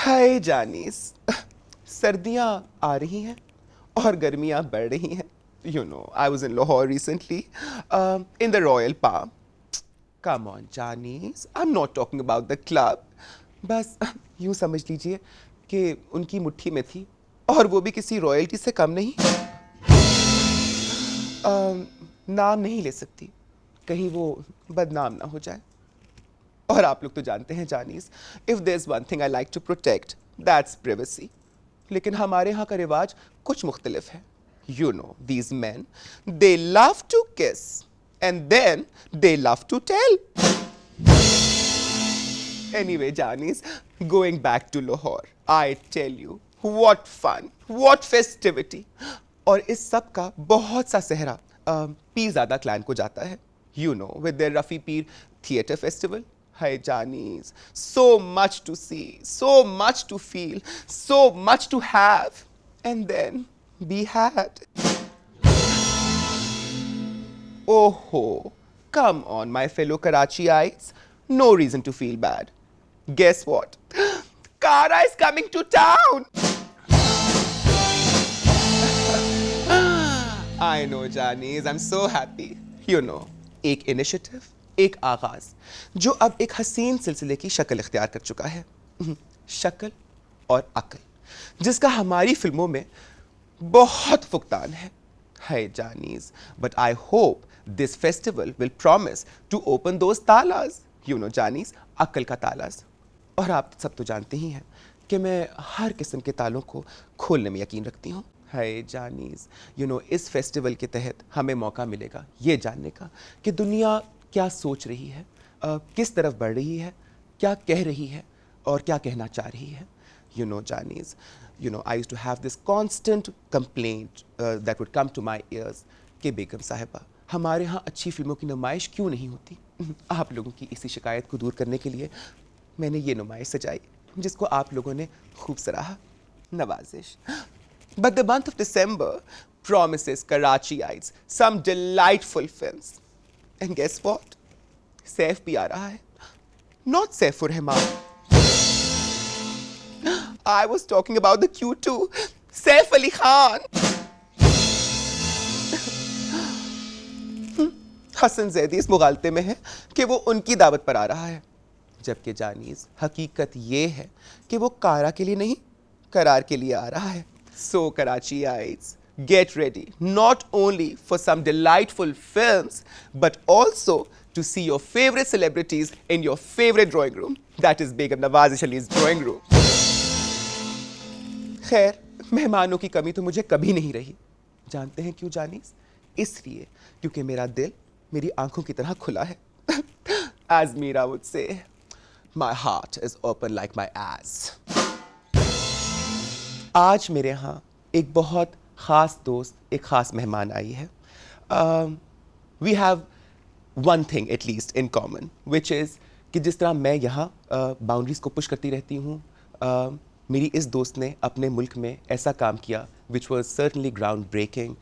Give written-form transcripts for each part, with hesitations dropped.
हाय जानीस, सर्दियाँ आ रही हैं और गर्मियाँ बढ़ रही हैं. You know, I was in Lahore recently, in the Royal Palm. Come on, Janice. I'm not talking about the club. बस यूँ समझ लीजिए कि उनकी मुट्ठी में थी और वो भी किसी रॉयल्टी से कम नहीं. नाम नहीं ले सकती, कहीं वो बदनाम ना हो जाए. और आप लोग तो जानते हैं Janice, if there is one thing I like to protect, that's privacy. लेकिन हमारे यहाँ का रिवाज कुछ मुख्तलिफ है. You know, these men, they love to kiss and then they love to tell. Anyway, Janice, going back to Lahore, I tell you, what fun, what festivity. और इस सब का बहुत सा सेहरा पीरज़ादा क्लैन को जाता है. You know, with their Rafi Peer Theatre Festival. Hi, Janice, so much to see, so much to feel, so much to have, and then be had. Oh, come on, my fellow Karachiites, no reason to feel bad. Guess what? Kara is coming to town. I know, Janice, I'm so happy. You know, एक initiative, एक आगाज जो अब एक हसीन सिलसिले की शक्ल इख्तियार कर चुका है. शक्ल और अक्ल, जिसका हमारी फिल्मों में बहुत फुकदान है. Hey, Janice, but I hope this festival will promise to open those talas. You know, Janice, अक्ल का तालास. और आप सब तो जानते ही हैं कि मैं हर किस्म के तालों को खोलने में यकीन रखती हूँ. हाय जानीस, यू नो, इस फेस्टिवल के तहत हमें मौका मिलेगा ये जानने का कि दुनिया क्या सोच रही है, किस तरफ बढ़ रही है, क्या कह रही है और क्या कहना चाह रही है. You know, Janice, you know, I used to have this constant complaint that would come to my ears कि बेगम साहिबा, हमारे यहाँ अच्छी फिल्मों की नुमाइश क्यों नहीं होती. आप लोगों की इसी शिकायत को दूर करने के लिए मैंने ये नुमाइश सजाई जिसको आप लोगों ने खूब सराहा. नवाजिश. But the month of December promises Karachiites some delightful films. And guess what? Saif भी आ रहा है. Not Saifur Rahman. I was talking about the Q2, Saif Ali Khan. Hasan Zaidi इस मुगालते में है कि वो उनकी दावत पर आ रहा है, जबकि जानीस, हकीकत ये है कि वो कारा के लिए नहीं, करार के लिए आ रहा है. So Karachiites, get ready not only for some delightful films but also to see your favorite celebrities in your favorite drawing room. That is Begum Nawazish Ali's drawing room. खैर, मेहमानों की कमी तो मुझे कभी नहीं रही. जानते हैं क्यों जानीस? इसलिए क्योंकि मेरा दिल मेरी आंखों की तरह खुला है. As Meera would say, my heart is open like my ass. आज मेरे यहाँ एक बहुत ख़ास दोस्त, एक ख़ास मेहमान आई है. We have one thing at least in common, which is कि जिस तरह मैं यहाँ बाउंड्रीज़ को पुश करती रहती हूँ, मेरी इस दोस्त ने अपने मुल्क में ऐसा काम किया which was certainly groundbreaking,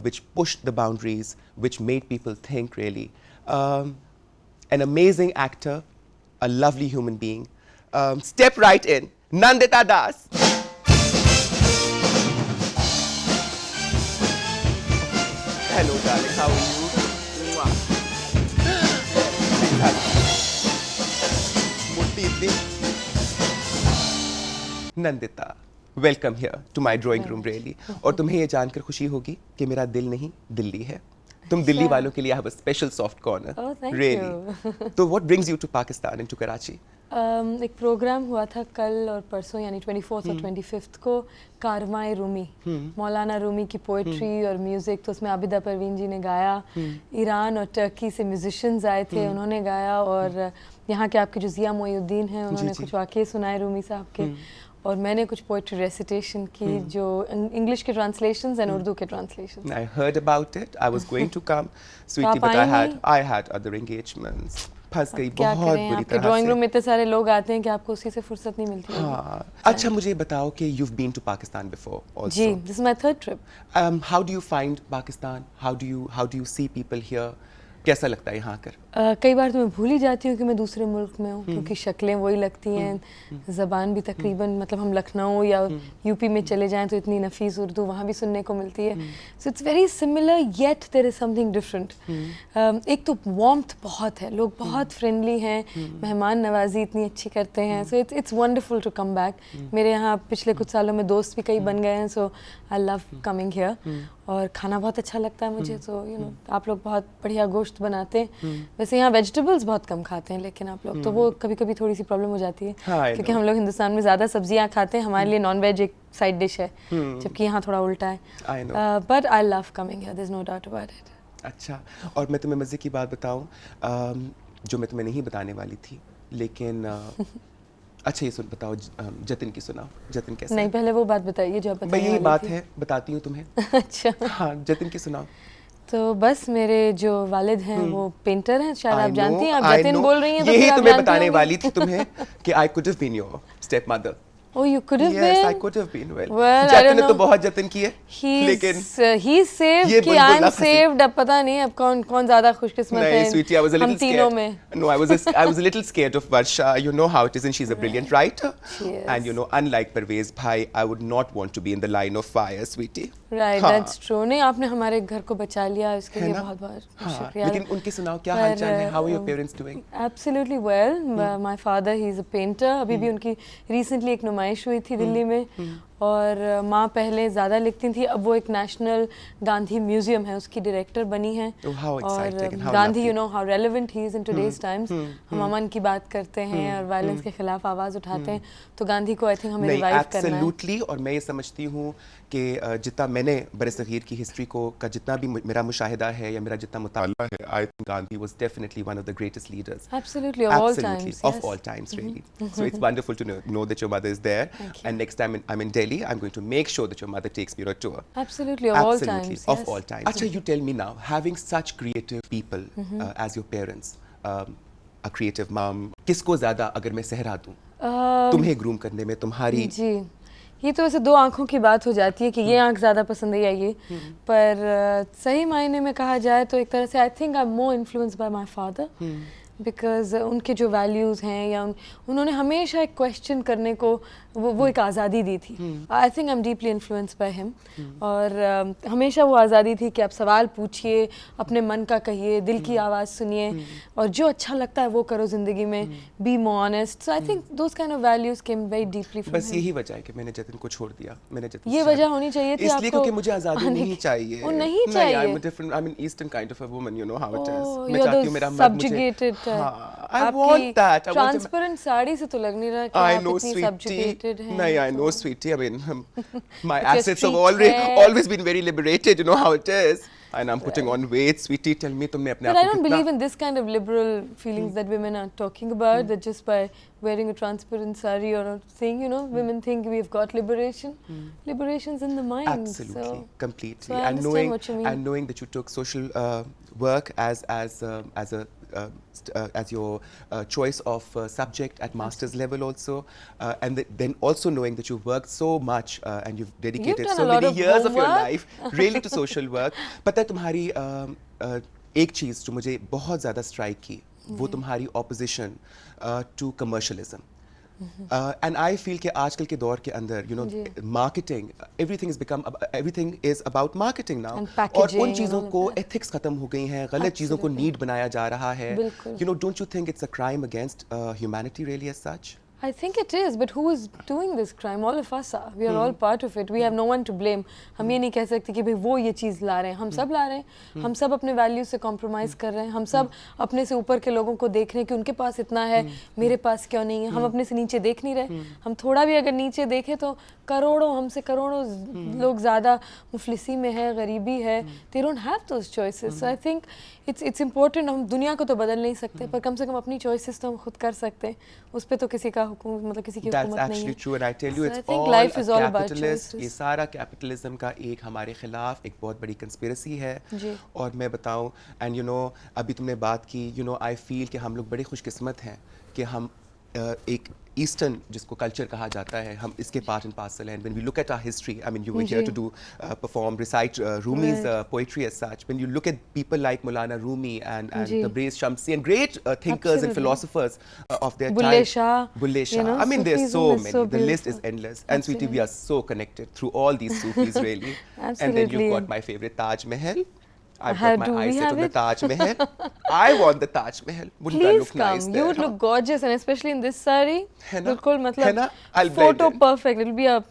which pushed the boundaries, which made people think really. An amazing actor, a lovely human being. Step right in, Nandita Das. Hello, darling. How are you? मुट्ठी इतनी. Nandita, welcome here to my drawing room really. और तुम्हें ये जानकर खुशी होगी कि मेरा दिल नहीं, दिल्ली है. तुम दिल्ली वालों के लिए have a special soft corner really. तो what brings you to Pakistan and to Karachi? एक प्रोग्राम हुआ था कल और परसों, यानी 24th और 25th को, कारवाए रूमी, मौलाना रूमी की पोइट्री और म्यूज़िक. तो उसमें आबिदा परवीन जी ने गाया. ईरान और टर्की से म्यूजिशियंस आए थे, उन्होंने गाया. और यहाँ के आपके जो ज़िया मोइनुद्दीन हैं, उन्होंने कुछ वाक़े सुनाए रूमी साहब के. और मैंने कुछ पोइट्री रेसिटेशन की, जो इंग्लिश के ट्रांसलेशंस एंड उर्दू के translations. I heard about it. I was going to come, sweetie, but I had other engagements. फंस गई बहुत बुरी तरह से. ड्राइंग रूम में इतने सारे लोग आते हैं कि आपको उसी से फुर्सत नहीं मिलती. हाँ. अच्छा, मुझे बताओ कि you've been to Pakistan before also. Ji, this is my third trip. How do you find Pakistan? How do you see people here? कैसा लगता है यहाँ आकर? कई बार तो मैं भूल ही जाती हूँ कि मैं दूसरे मुल्क में हूँ, क्योंकि शक्लें वही लगती हैं, ज़बान भी तकरीबन, मतलब हम लखनऊ या यूपी में चले जाएं तो इतनी नफीस उर्दू वहाँ भी सुनने को मिलती है. So it's very similar yet there is something different. एक तो वार्मथ बहुत है, लोग बहुत फ्रेंडली हैं, मेहमान नवाजी इतनी अच्छी करते हैं. So it's wonderful to come back. मेरे यहाँ पिछले कुछ सालों में दोस्त भी कई बन गए हैं, सो आई लव कमिंग हियर. और खाना बहुत अच्छा लगता है मुझे. तो यू नो आप लोग बहुत बढ़िया गोश्त बनाते हैं. वैसे यहाँ वेजिटेबल्स बहुत कम खाते हैं, लेकिन आप लोग तो वो कभी कभी थोड़ी सी प्रॉब्लम हो जाती है, क्योंकि हम लोग हिंदुस्तान में ज़्यादा सब्जियाँ खाते हैं, हमारे लिए नॉन वेज एक साइड डिश है, जबकि यहाँ थोड़ा उल्टा है. But I love coming here, there is no doubt about it. अच्छा, और मैं तुम्हें मज़े की बात बताऊँ, जो मैं तुम्हें नहीं बताने वाली थी, लेकिन अच्छा ये सुन, बताओ जतिन की सुनाओ. जतिन कैसा नहीं, है? पहले वो बात बताइए जो आप बताने भाई यही वाली बात थी. है, बताती हूँ तुम्हें. अच्छा. हाँ, जतिन की सुनाओ. तो बस मेरे जो वालिद हैं वो पेंटर हैं, शायद आप जानती हैं. आप I जतिन know. बोल रही हैं तो यही फिर आप तुम्हें जानती बताने होंगी. वाली थी तुम्हें कि I could have been your stepmother. Oh, you could have Yes, been. I could have been. Well, Well, I Jatin don't ने तो know. बहुत जतन की है, लेकिन he's saved ये कि बुलबुल I'm ना फंसे. saved. अब पता नहीं अब कौन ज़्यादा खुशकिस्मत नहीं, है sweetie, I was a हम little तीनों scared. में. No, I was a little scared of Varsha. You know how it is, and she's a brilliant writer. She is. And you know, unlike Parvez Bhai, I would not want to be in the line of fire, sweetie. Right, हाँ. that's true. नहीं, आपने हमारे घर को बचा लिया, इसके है लिए ना? बहुत बहुत हाँ, शुक्रिया. लेकिन उनके सुनाओ क्या पर, हालचाल है? How are your parents doing? Absolutely well. My father, he is a painter. अभी भी उनकी recently एक नुमाइश हुई थी दिल्ली में. और माँ पहले ज़्यादा लिखती थी, अब वो एक नेशनल गांधी म्यूजियम है उसकी डायरेक्टर बनी है. Oh, how exciting and how Gandhi, lovely. You know how relevant he is in today's times. हम अमन की बात करते हैं और वायलेंस के खिलाफ आवाज़ उठाते हैं, तो गांधी को आई थिंक हमें नहीं, रिवाइव करना है. एब्सोल्युटली. और मैं ये समझती हूँ कि जितना मैंने बरसगीर की हिस्ट्री को का जितना भी मेरा मुशाहिदा है या मेरा जितना मुताला है, I think Gandhi was definitely one of the greatest leaders. Absolutely, of all times. Of all times, really. So it's wonderful to know that your mother is there. Thank you. And next time I'm in Delhi, I'm going to make sure that your mother takes me on a tour. Absolutely, of all Absolutely, times. of yes. all times. Acha, you tell me now, having such creative people as your parents, a creative mom, किसको ज़्यादा अगर मैं सहरा दूँ तुम्हें groom करने में, तुम्हारी जी, ये तो ऐसे दो आँखों की बात हो जाती है कि ये आँख ज़्यादा पसंद है या ये. पर सही मायने में कहा जाए तो एक तरह से आई think I am more influenced by my father, because उनके जो वैल्यूज़ हैं या उन्होंने हमेशा एक क्वेश्चन करने को वो एक आज़ादी दी थी. आई think I am deeply influenced by him. और हमेशा वो आज़ादी थी कि आप सवाल पूछिए, अपने मन का कहिए, दिल की आवाज़ सुनिए, और जो अच्छा लगता है वो करो ज़िंदगी में. Be more honest. So I think those kind of values came very deeply from बस यही वजह है कि मैंने जतिन को छोड़ दिया. मैंने जतिन ये वजह होनी चाहिए थी इसलिए आपको, क्योंकि मुझे आज़ादी नहीं चाहिए. वो नहीं चाहिए. I'm a different, I'm an Eastern kind of a woman, you know how it is. Oh, मैं you're चाहती those हूँ मेरा मर्द मुझे. subjugated type. हाँ, I want that. I want him. Transparent sari से तो लग नहीं रहा कि I आप know, इतनी sweetie. subjugated हैं. नहीं, I तो- know, sweetie. I mean, my With your assets have street hair. always been very liberated. You know how it is. And I'm putting on weight, sweetie. Tell me, तुमने अपने But आप I को don't कितना? believe in this kind of liberal feelings that women are talking about, that just by wearing a transparent sari or a thing, you know, women think we've got liberation. Liberation's in the mind. Absolutely, So, completely. so I And understand what you mean. knowing that you took social work as your choice of subject at master's level also, and then also knowing that you've worked so much and you've dedicated done so a lot many of years of your homework. life really to social work. पता है तुम्हारी एक चीज़ जो मुझे बहुत ज़्यादा strike की, वो तुम्हारी opposition to commercialism. And I feel कि आजकल के दौर के अंदर, you know, ji. marketing, everything is about marketing now. And और packaging उन and चीज़ों all of को that. ethics खत्म हो गई हैं, गलत चीज़ों को Absolutely. need बनाया जा रहा है. बिल्कुल. You know, don't you think it's a crime against humanity really as such? I think it is, but who is doing this crime? All of us are. We are all part of it. We have no one to blame. हम ये नहीं कह सकते कि भाई वो ये चीज़ ला रहे हैं. हम सब ला रहे हैं. हम सब अपने वैल्यूज से कॉम्प्रोमाइज़ कर रहे हैं. हम सब अपने से ऊपर के लोगों को देख रहे हैं कि उनके पास इतना है, मेरे पास क्यों नहीं है. हम अपने से नीचे देख नहीं रहे. हम थोड़ा भी अगर नीचे देखें तो हमसे करोड़ों लोग ज़्यादा मुफलिसी में है, गरीबी है. They don't have those choices. So I think it's important. हम दुनिया को तो बदल नहीं सकते, पर कम से कम अपनी choices तो हम खुद कर सकते हैं. उस पे तो किसी का हुकूमत, मतलब किसी की That's हुकूमत नहीं actually है. true, and I tell you, So I it's think all life is a all about capitalist. choices. ये सारा कैपिटलिज्म का एक हमारे खिलाफ एक बहुत बड़ी कंस्पिरेसी है. जी. और मैं बताऊं, and you know, अभी तुमने बात की, you know, I feel कि हम लोग बड़े खुशकिस्मत हैं कि हम एक ईस्टर्न जिसको कल्चर कहा जाता है, हम इसके पार्ट एंड पार्सल हैं. When we look at our history, I mean, you were here to do perform, recite Rumi's poetry as such. When you look at people like Maulana Rumi and Tabriz Shamsi and great thinkers and philosophers of their Bulle time. Shah, Bulle Shah. you know, I mean, there's so Sufism is many. so The list is beautiful. endless. And Sweetie, we are so connected through all these Sufis, really. And then Absolutely. you've got my favorite Taj Mahal. I've How got my do we eyes set have on the it? Taj Mahal. I want the Taj Mahal. Wouldn't that Please look come. nice You there, would huh? look gorgeous, and especially in this sari. है ना? बिल्कुल है मतलब ना? I'll blend photo in. perfect. It'll be a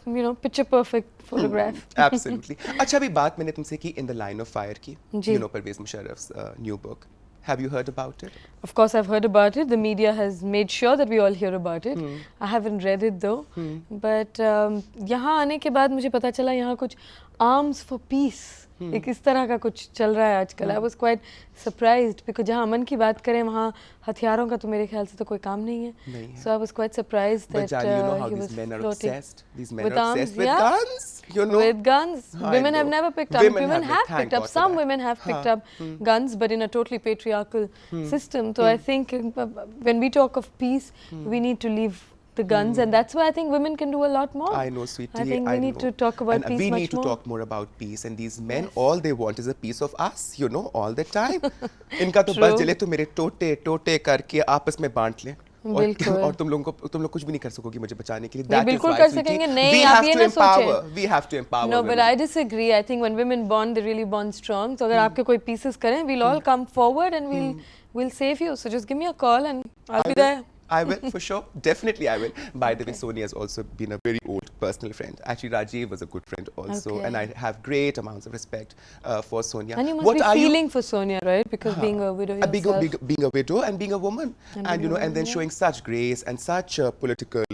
picture perfect photograph. Absolutely. अच्छा, अभी बात मैंने तुमसे की In the Line of Fire की. जी. You know Pervez Musharraf's new book. Have you heard about it? Of course, I've heard about it. The media has made sure that we all hear about it. I haven't read it though. But यहाँ आने के बाद मुझे पता चला यहाँ कुछ Arms for Peace एक इस तरह का कुछ चल रहा है आजकल. I was quite surprised because जहाँ अमन की बात करें वहाँ हथियारों का तो मेरे ख्याल से तो कोई काम नहीं है. So I was quite surprised But that Jani, you know how he these was men are floating. obsessed. These men With are arms, obsessed with yeah. guns. You know. With guns. I Women have know. never picked up. Women have thank picked up. God for Some that. women have picked up guns, but in a totally patriarchal system. So I think when we talk of peace, we need to leave the guns, and that's why I think women can do a lot more. I know, sweetie. I think we need to talk about and peace we much need to more. talk more about peace. And these men, all they want is a piece of us, you know, all the time. इनका तो बस जले तो मेरे टोटे टोटे करके आपस में बांट लें. और तुम लोग कुछ भी नहीं कर सकोगी मुझे बचाने के लिए. नहीं, बिल्कुल कर सकेंगे. नहीं, आप ये ना सोचें. We have to empower. No, but I disagree. I think when women bond, they really bond strong. So अगर आपके कोई pieces करें, we'll all come forward and we'll save you. So just give me a call and I'll be there. I will, for sure. Definitely, I will. By the way, Sonia has also been a very old personal friend. Actually, Rajiv was a good friend also. And I have great amounts of respect for Sonia. And you must be feeling for Sonia, right? Because being a widow yourself. Being a widow and being a woman. And you know, and then showing such grace and such political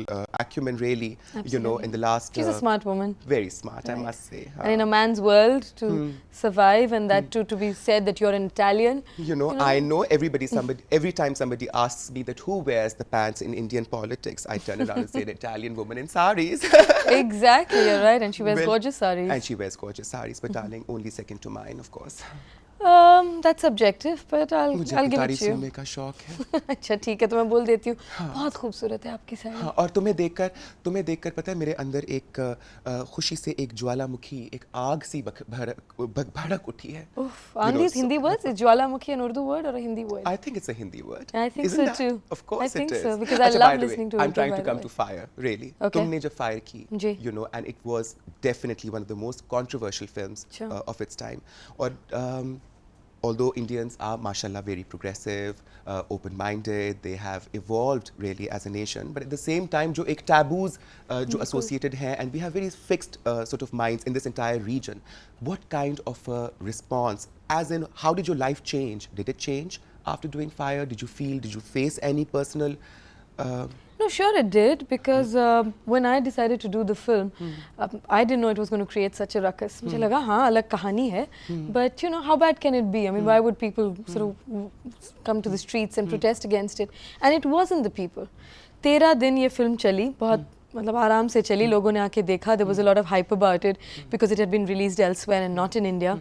acumen, really, you know, in the last... She's a smart woman. Very smart, I must say. And in a man's world, to survive and that to be said that you're an Italian. You know, I know every time somebody asks me that who wears the pants in Indian politics, I turn around and say the Italian woman in saris. Exactly, you're right. And she wears gorgeous saris. And she wears gorgeous saris, but darling, only second to mine, of course. That's subjective, but I'll give it to you. मुझे तारीफ सुनने का शौक है. अच्छा ठीक है, तो मैं बोल देती हूँ. बहुत खूबसूरत है आपकी साड़ी. और तुम्हें देखकर पता है मेरे अंदर एक खुशी से एक ज्वालामुखी, एक आग सी भड़क उठी है. Aren't these Hindi words? Is Jwalamukhi an Urdu word or a Hindi word? I think it's a Hindi word. I think so too. Of course I think it is. so because I love listening to Urdu. I'm trying to come to fire, really. Okay. तुमने जब fire की, you know, and it was definitely one of the most controversial films of its time. और although Indians are, mashallah, very progressive, open-minded, they have evolved really as a nation, but at the same time, जो एक taboos जो associated हैं, and we have very fixed sort of minds in this entire region. What kind of a response, as in, how did your life change? Did it change after doing fire? Did you face any personal... No, sure it did, because when I decided to do the film, I didn't know it was going to create such a ruckus. मुझे लगा हाँ अलग कहानी है, but you know how bad can it be? I mean, why would people sort of come to the streets and protest against it? And it wasn't the people. 13 दिन ये film चली, बहुत मतलब आराम से चली, लोगों ने आके देखा. There was a lot of hype about it because it had been released elsewhere and not in India.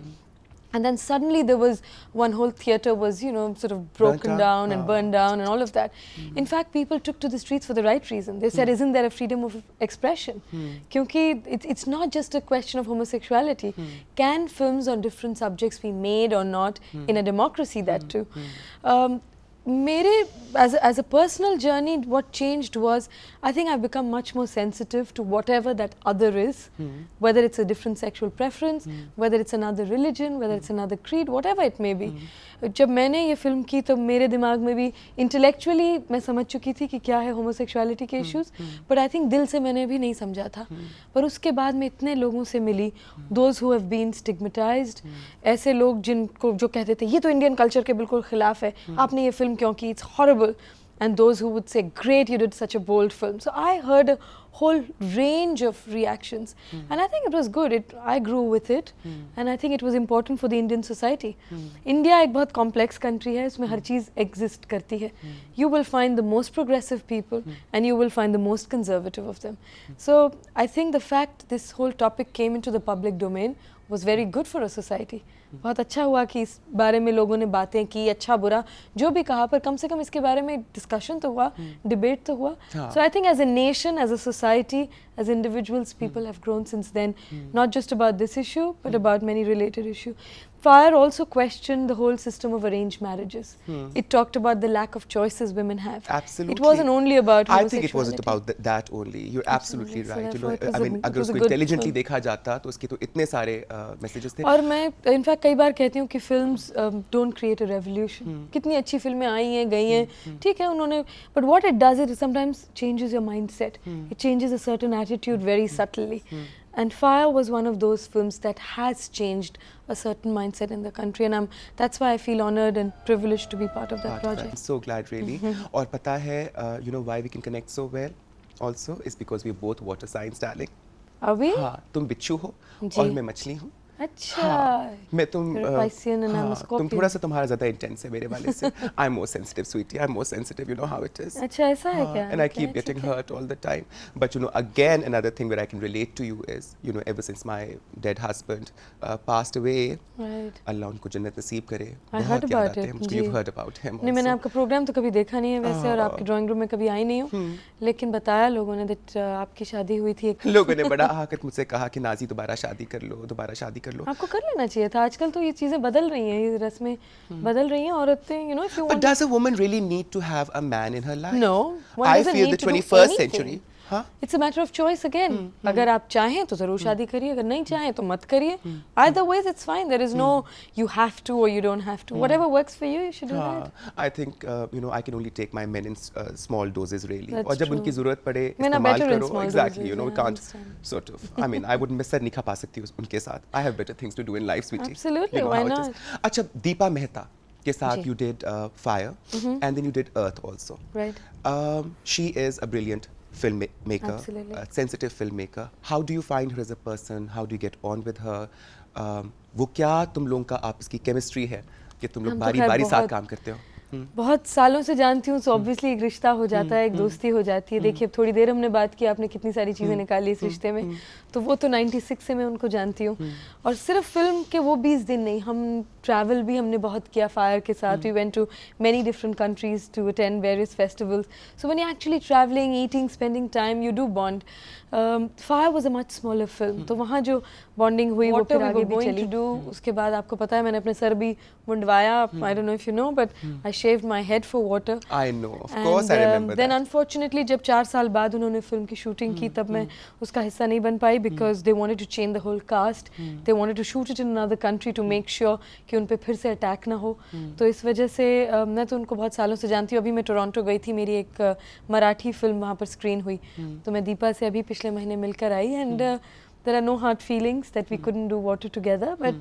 And then suddenly there was one whole theatre was, you know, sort of broken down and burned down and all of that. In fact, people took to the streets for the right reason. They said, isn't there a freedom of expression? Kyunki it's not just a question of homosexuality. Can films on different subjects be made or not in a democracy, that too? As a personal journey, what changed was, I think I've become much more sensitive to whatever that other is, whether it's a different sexual preference, whether it's another religion, whether it's another creed, whatever it may be. जब मैंने ये film की तो मेरे दिमाग में भी intellectually मैं समझ चुकी थी कि क्या है homosexuality के issues, but I think दिल से मैंने भी नहीं समझा था. पर उसके बाद मैं इतने लोगों से मिली, those who have been stigmatized, ऐसे लोग जिनको जो कहते थे ये तो इंडियन कल्चर के बिल्कुल खिलाफ है, आपने ये फिल्म क्यों की, it's horrible, and those who would say great, you did such a bold film. So I heard a whole range of reactions, and I think it was good. I grew with it, and I think it was important for the Indian society. India एक बहुत complex country है, इसमें हर चीज़ exist करती है. You will find the most progressive people, and you will find the most conservative of them. So I think the fact this whole topic came into the public domain was very good for a society. बहुत अच्छा हुआ कि इस बारे में लोगों ने बातें की, अच्छा बुरा जो भी कहा, पर कम से कम इसके बारे में डिस्कशन तो हुआ, डिबेट तो हुआ. हाँ. So I think as a nation, as a society, as individuals, people have grown since then, not just about this issue, but about many related issues. Fire also questioned the whole system of arranged marriages. It talked about the lack of choices women have. Absolutely. It wasn't only about I homosexuality. think it wasn't about that only. You're absolutely So right. You therefore know, it was I mean, it अगर was a उसको good intelligently film. देखा जाता तो उसके तो इतने सारे messages थे. और मैं इनफैक्ट कई बार कहती हूँ कि films don't create a revolution. कितनी अच्छी फिल्में आई हैं, गई हैं, ठीक है उन्होंने, but what it does it sometimes changes your mindset. It changes a certain attitude very subtly. And Fire was one of those films that has changed a certain mindset in the country, and that's why I feel honored and privileged to be part of that I'm project. so glad, really. और पता है, you know why we can connect so well? Also, is because we're both water signs, darling. Are we? हाँ, तुम बिच्छू हो जी. और मैं मछली हूँ. अच्छा. मैं तुम You're a Piscean and I'm a हाँ, Scorpion. तुम थोड़ा सा तुम्हारा ज़्यादा intense है मेरे वाले से. I'm more sensitive, sweetie. I'm more sensitive. You know how it is. अच्छा ऐसा है क्या? And I keep Okay, getting ठीक है. hurt all the time. But you know, again, another thing where I can relate to you is, you know, ever since my dead husband passed away, Right. अल्लाह उनको जन्नत नसीब करे. I बहुत heard याद about आते हैं it, मुझको. जी. You've heard about him नहीं, मैंने also. आपका प्रोग्राम तो कभी देखा नहीं है वैसे, और आपके ड्राइंग रूम में कभी आई नहीं हूँ, लेकिन बताया लोगों ने that आपकी शादी हुई थी एक. लोगों ने बड़ा आकर मुझसे कहा कि नाजी दोबारा शादी कर लो, दोबारा शादी कर लो. आपको कर लेना चाहिए था. आजकल तो ये चीजें बदल रही हैं, ये रस्में बदल रही हैं. औरतें, you know, if you But want. does a woman really need to have a man in her life? No, one I doesn't feel need the to do 21st anything. century. हाँ. It's a matter of choice again. अगर आप चाहें तो ज़रूर शादी करिए, अगर नहीं चाहें तो मत करिए. Either ways it's fine. There is no you have to or you don't have to. Whatever works for you, you should do that. हाँ, I think you know I can only take my men in small doses really. That's और जब true. उनकी ज़रूरत पड़े Men are इस्तेमाल better in करो. small Exactly, doses, you know, I can't understand. sort of. I mean, I wouldn't मैं sir नहीं खा पा सकती उनके साथ. I have better things to do in life, sweetie. Absolutely, You know why how it not? is. अच्छा, दीपा मेहता के साथ जी. you did Fire and then you did Earth also. Right. She is a brilliant filmmaker, Absolutely. a sensitive filmmaker. How do you find her as a person? How do you get on with her? वो क्या तुम लोगों का आपस की chemistry है कि तुम लोग हम तो बारी खैर बारी साथ बहुत- काम करते हो? बहुत सालों से जानती हूँ, so obviously एक रिश्ता हो जाता है, एक दोस्ती हो जाती है. देखिए अब थोड़ी देर हमने बात की, आपने कितनी सारी चीज़ें निकाली इस रिश्ते में, तो वो तो 96 से मैं उनको जानती हूँ. और सिर्फ फिल्म के वो 20 दिन नहीं, हम ट्रैवल भी हमने बहुत किया फायर के साथ. We went to many different countries to attend various festivals. So when you actually traveling, eating, spending time, you do bond. Fire was a much smaller film, तो वहाँ जो बॉन्डिंग हुई वो फिर आगे भी चली. उसके बाद आपको पता है मैंने अपने सर भी मुंडवाया. I don't know if you know, but I shaved my head for water. I know, of course, I remember then that. unfortunately जब 4 साल बाद उन्होंने फिल्म की शूटिंग की, तब मैं उसका हिस्सा नहीं बन पाई because they wanted to change the whole cast. They wanted to shoot it in another country to make sure कि उन पे फिर से अटैक ना हो. तो इस वजह से मैं तो उनको बहुत सालों से जानती हूँ. अभी मैं टोरंटो गई थी, मेरी एक मराठी फिल्म वहाँ पर स्क्रीन हुई, तो मैं दीपा से अभी पिछले महीने मिलकर आई. And there are no hard feelings that we couldn't do water together, but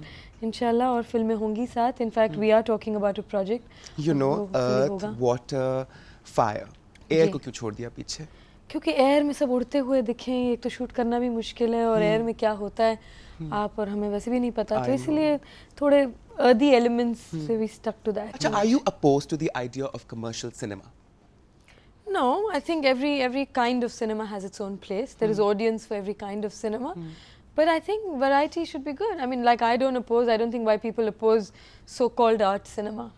inshallah और फिल्में होंगी साथ. In fact, we are talking about a project. You know, वो hopefully Earth, होगा. Water, Fire. Air जी. को क्यों छोड़ दिया पीछे? क्योंकि एयर में सब उड़ते हुए दिखें, एक तो शूट करना भी मुश्किल है, और एयर में क्या होता है आप और हमें वैसे भी नहीं पता, तो I इसलिए थोड़े अर्दी एलिमेंट्स से we stuck to that. अच्छा, are you opposed to the idea of commercial cinema? No, I think every kind of cinema has its own place. There is audience for every kind of cinema. But I think variety should be good. I mean, like I don't think why people oppose so-called art cinema.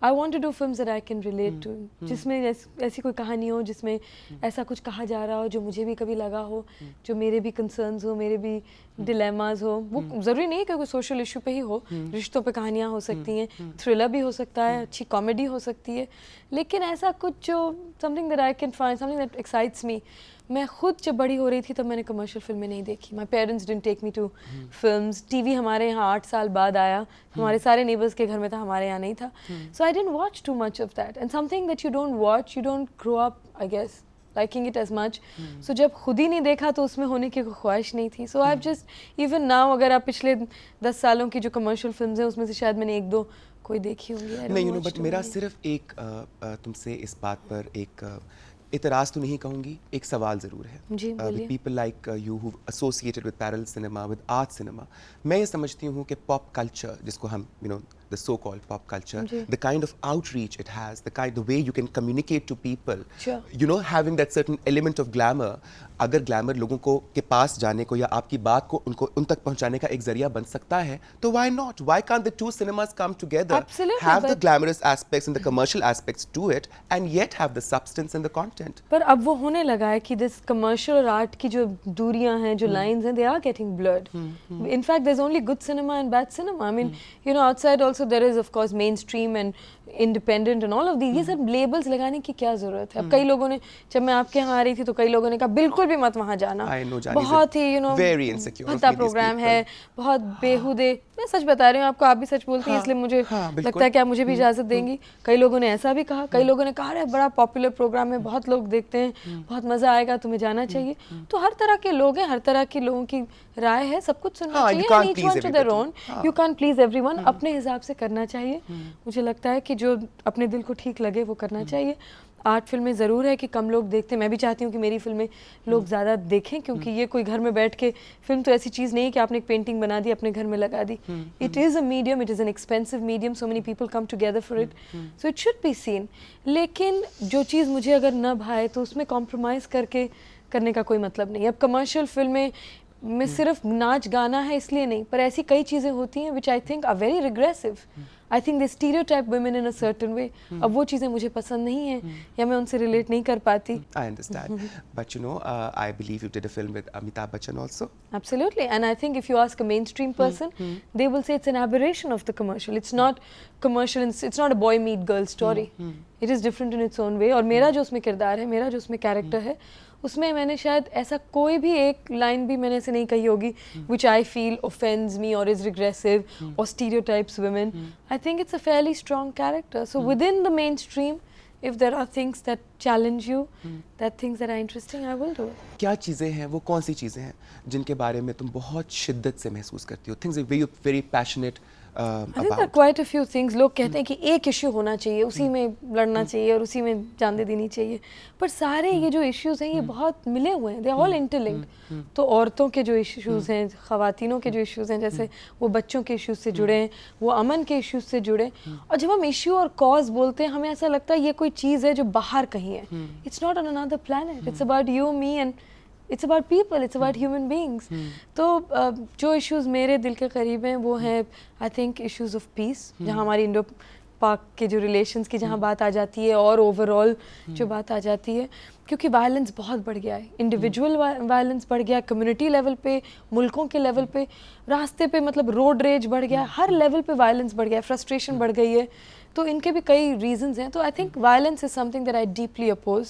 I want to do films that I can relate to. जिसमें ऐसी कोई कहानी हो, जिसमें ऐसा कुछ कहा जा रहा हो जो मुझे भी कभी लगा हो, जो मेरे भी कंसर्न्स हो, मेरे भी डिलेमास हो. वो ज़रूरी नहीं है कि कोई सोशल इशू पे ही हो. रिश्तों पे कहानियाँ हो सकती हैं, थ्रिलर भी हो सकता है, अच्छी कॉमेडी हो सकती है, लेकिन ऐसा कुछ जो something that I can find, something that excites मी. मैं खुद जब बड़ी हो रही थी तब मैंने कमर्शियल फिल्में नहीं देखी. My parents didn't take me to films. TV हमारे यहाँ 8 साल बाद आया. हमारे सारे नेबर्स के घर में था, हमारे यहाँ नहीं था. So I didn't watch too much of that. And something that you don't watch, you don't grow up, I guess, liking it as much. So जब खुद ही नहीं देखा तो उसमें होने की कोई ख्वाहिश नहीं थी. So I've just even now, अगर आप पिछले 10 सालों की जो कमर्शियल फिल्म्स हैं उसमें से शायद मैंने 1-2 कोई देखी होंगी. नहीं, you know, but मेरा सिर्फ एक तुमसे इस बात पर एक इतराज़ तो नहीं कहूँगी, एक सवाल ज़रूर है. जी, बोलिए. People like you who associated with parallel cinema, with art cinema, मैं ये समझती हूँ कि पॉप कल्चर जिसको हम the so-called pop culture, जी. the kind of outreach it has, the way you can communicate to people, Sure. you know, having that certain element of glamour. अगर glamour लोगों को के पास जाने को या आपकी बात को उन तक पहुंचाने का एक जरिया बन सकता है, तो why not? Why can't the two cinemas come together? Absolutely, have the but- glamorous aspects and the commercial aspects to it, and yet have the substance and the content. पर अब वो होने लगा है कि दिस कमर्शियल और art की जो दूरियां हैं, जो लाइंस हैं, they are getting blurred. In fact, there's only good cinema and bad cinema. I mean, you know, outside also there is of course mainstream and independent and all of these. ये सब labels लगाने की क्या जरूरत है? अब कई लोगों ने, जब मैं आपके यहाँ आ रही थी तो कई लोगों ने कहा बिल्कुल भी मत वहाँ जाना. I know, Jani, बहुत ही, you know, very insecure of भद्दा me, these प्रोग्राम people. है, बहुत बेहुदे. मैं सच बता रही हूँ आपको, आप भी सच बोलती हैं, इसलिए मुझे लगता है कि आप मुझे भी इजाजत देंगी. कई लोगों ने ऐसा भी कहा, कई लोगों ने कहा अरे बड़ा पॉपुलर प्रोग्राम है, बहुत लोग देखते हैं, बहुत मजा आएगा, तुम्हें जाना चाहिए. तो हर तरह के लोग हैं, हर तरह के लोगों की राय है, सब कुछ सुनना हाँ, चाहिए. you can't And each please one to their own. everybody. You can't please everyone. अपने हिसाब से करना चाहिए. मुझे लगता है कि जो अपने दिल को ठीक लगे वो करना चाहिए. आर्ट फिल्में ज़रूर है कि कम लोग देखते हैं. मैं भी चाहती हूँ कि मेरी फिल्में लोग ज़्यादा देखें, क्योंकि ये कोई घर में बैठ के फिल्म तो ऐसी चीज़ नहीं है कि आपने एक पेंटिंग बना दी अपने घर में लगा दी. It is a medium, it is an expensive medium, so many people come together for it, so it should be seen. लेकिन जो चीज़ मुझे अगर न भाए तो उसमें कॉम्प्रोमाइज़ करने का कोई मतलब नहीं. अब कमर्शियल फिल्में में सिर्फ नाच गाना है इसलिए नहीं, पर ऐसी कई चीज़ें होती हैं which I think are very regressive. I think they stereotype women in a certain way. अब वो चीज़ें मुझे पसंद नहीं हैं या मैं उनसे रिलेट नहीं कर पाती. I understand. But you know, I believe you did a film with Amitabh Bachchan also. Absolutely, and I think if you ask a mainstream person, they will say it's an aberration of the commercial. It's not commercial, it's not a boy meet girl story. It is different in its own way. और मेरा जो उसमें किरदार है, मेरा जो उसमें character है, उसमें मैंने शायद ऐसा कोई भी एक लाइन भी मैंने ऐसे नहीं कही होगी which I feel offends me or is regressive or stereotypes women. I think it's a fairly strong character. So within the mainstream, if there are things that challenge you, that things that are interesting, I will do it. क्या चीज़ें हैं, वो कौन सी चीज़ें हैं जिनके बारे में तुम बहुत शिद्दत से महसूस करती हो? Things that you're very passionate I think there are about. quite a few things. लोग कहते हैं कि एक इश्यू होना चाहिए, उसी में लड़ना चाहिए और उसी में जान दे देनी चाहिए. पर सारे ये जो इश्यूज हैं ये बहुत मिले हुए हैं. They are all interlinked. तो औरतों के जो इश्यूज हैं, ख़वातीनों के जो इश्यूज हैं, जैसे वो बच्चों के इश्यूज से जुड़े हैं, वो अमन के इश्यूज से जुड़े हैं. और जब हम इश्यू और कॉज बोलते हैं, हमें ऐसा लगता है ये कोई चीज़ है जो बाहर कहीं है. It's not on another planet. It's about you, me and it's about people, it's about human beings. तो जो इश्यूज मेरे दिल के करीब हैं वो हैं I think issues of peace, जहाँ हमारी इंडो पाक के जो रिलेशंस की जहाँ बात आ जाती है और ओवरऑल जो बात आ जाती है, क्योंकि वायलेंस बहुत बढ़ गया है. इंडिविजुअल वायलेंस बढ़ गया, कम्युनिटी लेवल पे, मुल्कों के लेवल पे, रास्ते पे मतलब रोड रेज बढ़ गया, हर लेवल पे वायलेंस बढ़ गया, फ्रस्ट्रेशन बढ़ गई है. तो इनके भी कई रीजंस हैं. तो I think violence is something that I deeply oppose.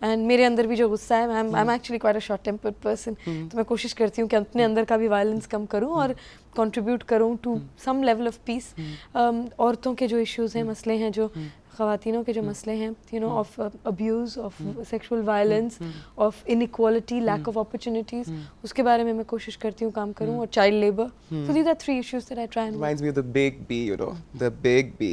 And मेरे अंदर भी जो गुस्सा है, I am actually quite a short tempered person, तो मैं कोशिश करती हूँ कि अपने अंदर का भी वायलेंस कम करूँ और कंट्रीब्यूट करूँ to some level of peace. औरतों के जो इश्यूज हैं, मसले हैं, जो ख़वातीनों के जो मसले हैं, you know, of abuse, of sexual violence, of inequality, lack of opportunities, उसके बारे में मैं कोशिश करती हूँ काम करूँ. और child labour. So these are three issues that I try and work. Reminds me of the Big B, you know. The Big B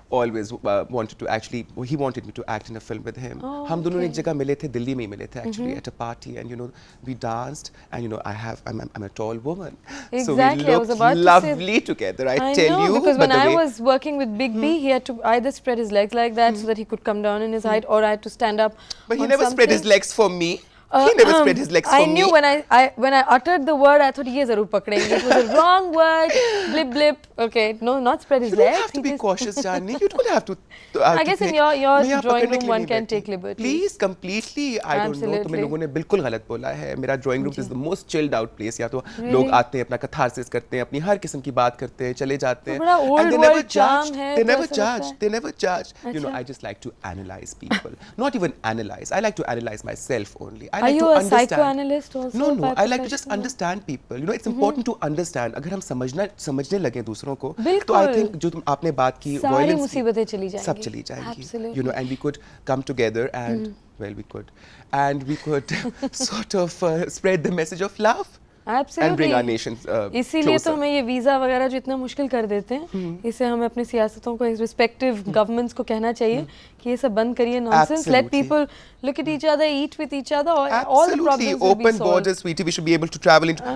always wanted to actually, he wanted me to act in a film with him. Oh, हम दोनों ने एक okay. जगह मिले थे, दिल्ली में ही मिले थे actually at a party, and you know we danced, and you know I'm a tall woman, so Exactly, we I was looked about to say- lovely together. I tell know, you, because but when the I way was working with Big B, he had to either spread his legs like that so that he could come down in his height, or I had to stand up. but he on never spread his something. legs for me. He never spread his legs for I me. knew when I uttered the word, I thought ये ज़रूर पकड़ेंगे. It was a wrong word. Blip blip. Okay, no, not spread his You don't legs. have to He be just- cautious, Jani. You don't have to. I guess in your मैं यहाँ drawing पकड़ने room के लिए one नहीं can बैठी. take liberties. Please, completely. I don't know. तुम्हें Absolutely. लोगों ने बिल्कुल गलत बोला है. मेरा drawing room is the most chilled out place. या तो लोग आते हैं, अपना catharsis करते हैं, अपनी हर किस्म की बात करते हैं, चले जाते हैं. तो बड़ा old And they never world charm judge. है, They तो never ऐसा लगता judge. है. They never judge. You know, अच्छा. I just like to analyze people. Not even analyze. I like to analyze myself only. I Are like you to a understand. psychoanalyst also? No, by I like to just profession? understand people. You know, it's important to understand. अगर हम समझने लगे दूसरों को, तो I बिल्कुल. think जो आपने बात की, सारी violence की, मुसीबतें चली जाएंगी. सब चली जाएंगी. Absolutely. You know, and we could come together and well, we could sort of spread the message of love Absolutely. and bring our nations इसीलिए तो closer. हमें ये वीज़ा वगैरह जो इतना मुश्किल कर देते हैं, इसे हमें अपनी सियासतों को, रिस्पेक्टिव गवर्नमेंट्स को कहना चाहिए कि ये सब बंद करिए nonsense. Let Absolutely. People look at each other, eat with each other, all the Absolutely, problems will be open solved. borders, sweetie. We should be able to travel into.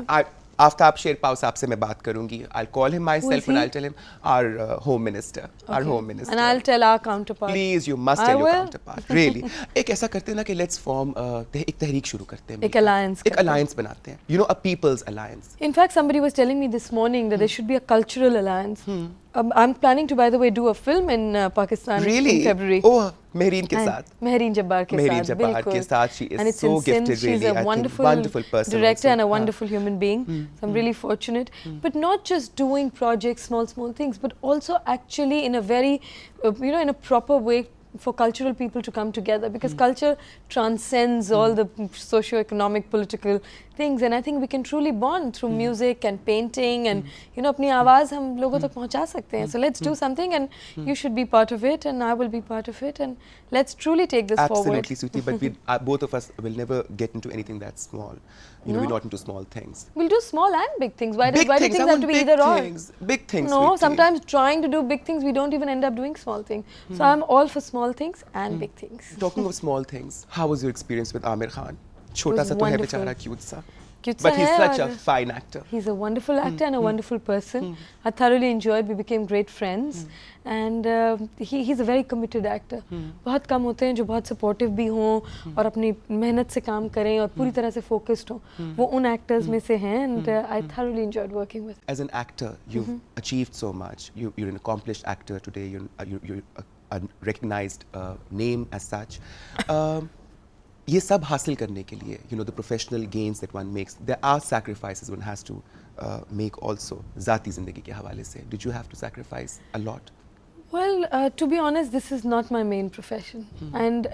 Aftab Sherpao साहब से मैं बात करूंगी. I'll call him myself and he? I'll tell him our home minister. Our home minister. And I'll tell our counterpart. Please, you must I tell your will. counterpart. Really. एक ऐसा करते हैं ना कि let's form एक तहरीक शुरू करते हैं. एक alliance एक करते हैं. alliance बनाते हैं. You know, a people's alliance. In fact, somebody was telling me this morning that there should be a cultural alliance. I'm planning to, by the way, do a film in Pakistan Really? in February. Oh, Mehreen के साथ. Mehreen Jabbar के Mehreen साथ, Jabbar बिल्कुल. के साथ. She is And it's so in Sindh. gifted, She's really. a I think wonderful person director also. and a wonderful human being. So I'm really fortunate. But not just doing projects, small things, but also actually in a very, in a proper way for cultural people to come together, because culture transcends all the socio-economic, political things, and I think we can truly bond through music and painting, and अपनी आवाज़ हम लोगों तक पहुंचा सकते हैं. So let's do something, and you should be part of it, and I will be part of it, and let's truly take this forward. Absolutely, Sweetie, but we both of us will never get into anything that's small. We're not into small things. We'll do small and big things. Why do I things have want to be big either things. Big things. or? No, Sweetie. sometimes trying to do big things, we don't even end up doing small things. So I'm all for small things and big things. Talking of small things, how was your experience with Amir Khan? छोटा सा तो है wonderful. बेचारा, cute सा. Cute But सा he's है such a और fine actor. He's a wonderful actor and a wonderful person. I thoroughly enjoyed. We became great friends, and he's a very committed actor. बहुत कम होते हैं जो बहुत supportive भी हों और अपनी मेहनत से काम करें और पूरी तरह से focused हों. वो उन actors में से हैं, and I thoroughly enjoyed working with. As an actor, you've achieved so much. You're an accomplished actor today. You're a recognized name as such. ये सब हासिल करने के लिए, the professional gains that one makes, there are sacrifices one has to make also. ज़ाती ज़िंदगी के हवाले से, did you have to sacrifice a lot? Well, to be honest, this is not my main profession, and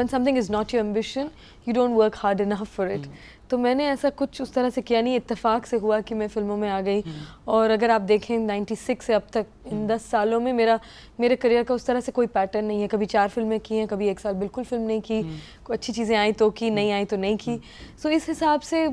when something is not your ambition, you don't work hard enough for it. तो मैंने ऐसा कुछ उस तरह से किया नहीं, इत्तेफाक से हुआ कि मैं फिल्मों में आ गई. और अगर आप देखें 96 से अब तक इन 10 सालों में मेरे करियर का उस तरह से कोई पैटर्न नहीं है. कभी 4 फिल्में की हैं, कभी 1 साल बिल्कुल फिल्म नहीं की. कोई अच्छी चीज़ें आई तो की, नहीं आई तो नहीं की. सो इस हिसाब से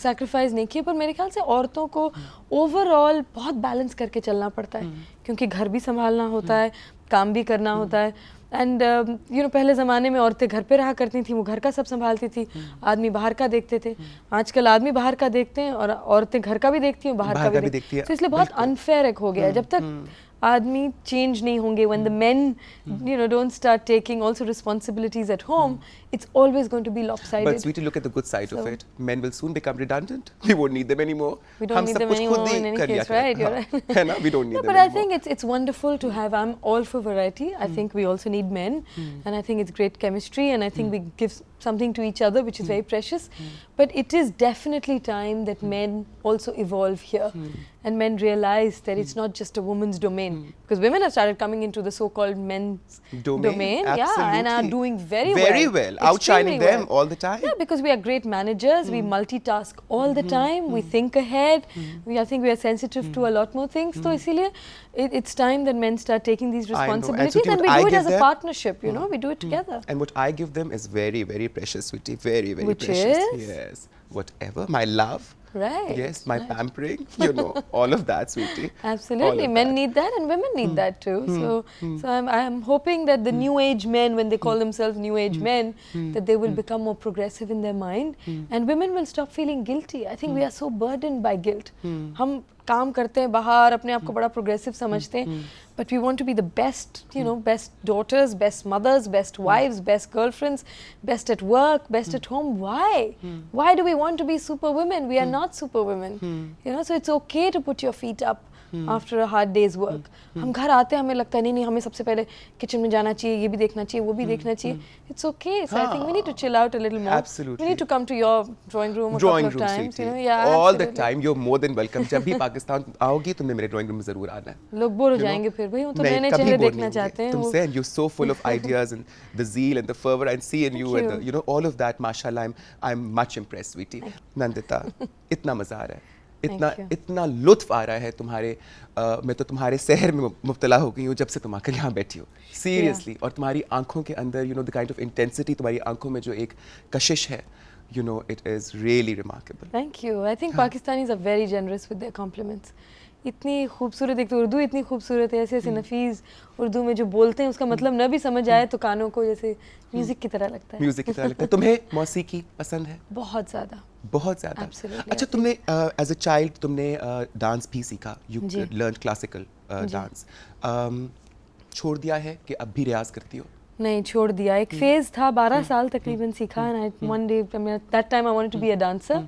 सैक्रिफाइस नहीं किए, पर मेरे ख्याल से औरतों को ओवरऑल बहुत बैलेंस करके चलना पड़ता है, क्योंकि घर भी संभालना होता है, काम भी करना होता है. एंड पहले ज़माने में औरतें घर पे रहा करती थी, वो घर का सब संभालती थी, आदमी बाहर का देखते थे. आजकल आदमी बाहर का देखते हैं और औरतें घर का भी देखती हैं, बाहर का भी देखती हैं. तो इसलिए बहुत अनफेयर एक हो गया है. जब तक आदमी चेंज नहीं होंगे, when the men don't start taking also responsibilities at home, it's always going to be lopsided. But sweetie, look at the good side of it. Men will soon become redundant. We won't need them anymore. We don't need them anymore in any case, right? You're right. है ना? We don't need them but anymore. I think it's wonderful to have. I'm all for variety. I think we also need men, and I think it's great chemistry, and I think we give something to each other, which is very precious. But it is definitely time that men also evolve here, and men realize that it's not just a woman's domain, because women have started coming into the so-called men's domain, absolutely. and are doing very well, outshining extremely them all the time. Yeah, because we are great managers, we multitask all the time, we think ahead, I think we are sensitive to a lot more things. So इसीलिए it's time that men start taking these responsibilities, Sweetie, and we what do I it give as a them- partnership, we do it together. And what I give them is very, very precious, sweetie. Very, very Which precious. is? Yes. Whatever. My love. Right. Yes, my Right. pampering. All of that, sweetie. Absolutely, All of men that. need that, and women need that too. So I'm hoping that the new age men, when they call themselves new age men, that they will become more progressive in their mind, and women will stop feeling guilty. I think we are so burdened by guilt. हम काम करते हैं बाहर, अपने आप को बड़ा progressive समझते हैं, but we want to be the best, best daughters, best mothers, best wives, best girlfriends, best at work, best at home. Why? Why do we want to be super women? We are not super women. So it's okay to put your feet up after a hard day's work. हम घर आते हैं, हमें लगता है नहीं हमें सबसे पहले किचन में जाना चाहिए, ये भी देखना चाहिए, वो भी देखना चाहिए. It's okay. So I think we need to chill out a little more. Absolutely. We need to come to your drawing room a Drawing couple of room, times. sweetie. Yeah, all absolutely. the time. You're more than welcome. जब भी पाकिस्तान आओगी, तुमने मेरे drawing room में जरूर आना है. लोग बोर हो जाएंगे फिर, भाई वो तो नहीं, नए-नए कभी चेहरे बोर देखना नहीं चाहते होंगे. हैं. तुमसे, and you're so full of ideas and the zeal and the fervor and seeing you and you. the, all of that. Mashallah, I'm much impressed, sweetie. Nandita, इतना मजा आ रहा है. इतना लुत्फ आ रहा है तुम्हारे. मैं तो तुम्हारे शहर में मुब्तला हो गई हूँ जब से तुम आकर यहाँ बैठी हो. Seriously. और तुम्हारी आंखों के अंदर, the kind of intensity, तुम्हारी आंखों में जो एक कशिश है, it is really remarkable. Thank you. I think Pakistanis are very generous with their compliments. इतनी खूबसूरत, एक तो उर्दू इतनी खूबसूरत है, ऐसे ऐसे नफीस उर्दू में जो बोलते हैं उसका मतलब न भी समझ आए तो कानों को जैसे म्यूजिक की तरह लगता है. म्यूजिक की तरह लगता है. तुम्हें मौसीकी पसंद है? बहुत ज़्यादा. बहुत ज़्यादा। Absolutely, अच्छा, तुमने एज अ चाइल्ड तुमने डांस भी सीखा, यू जी। लर्न क्लासिकल डांस, छोड़ दिया है कि अब भी रियाज करती हो? नहीं, छोड़ दिया। एक फेज था 12 साल तकरीबन सीखा, and I one day that time I wanted to be a dancer.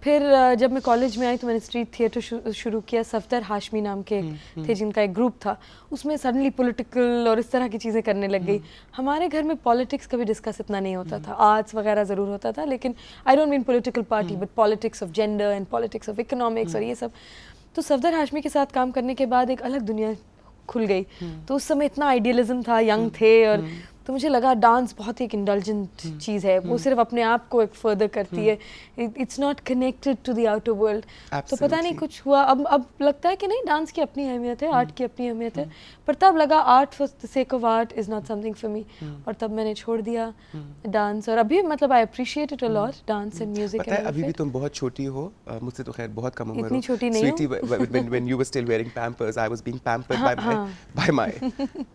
फिर जब मैं कॉलेज में आई तो मैंने स्ट्रीट थिएटर शुरू किया। सफदर हाशमी नाम के थे जिनका एक ग्रुप था, उसमें सडनली पॉलिटिकल और इस तरह की चीज़ें करने लग गई। हमारे घर में पॉलिटिक्स कभी डिस्कस इतना नहीं होता था, आर्ट्स वगैरह ज़रूर होता था, लेकिन I don't mean political party but politics of gender and politics of economics और ये सब। तो सफदर हाशमी के साथ काम करने के बाद एक अलग दुनिया खुल गई। तो उस समय इतना आइडियलिज्म था, यंग थे, और तो मुझे लगा डांस बहुत ही एक इंडल्जेंट चीज़ है, वो सिर्फ अपने आप को एक फर्दर करती है, it's not connected to the outer world. तो पता नहीं कुछ हुआ, अब लगता है कि नहीं, डांस की अपनी अहमियत है, आर्ट की अपनी अहमियत है, पर तब लगा art for the sake of art is not something for me, और तब मैंने छोड़ दिया डांस। और अभी मतलब I appreciate it a lot, dance and music. पता है अभी भी तुम बहुत छोटी हो, मुझसे तो खैर बहुत कम उम्र हो। इतनी छोटी नहीं Sweetie, when you were still wearing pampers, I was being pampered by my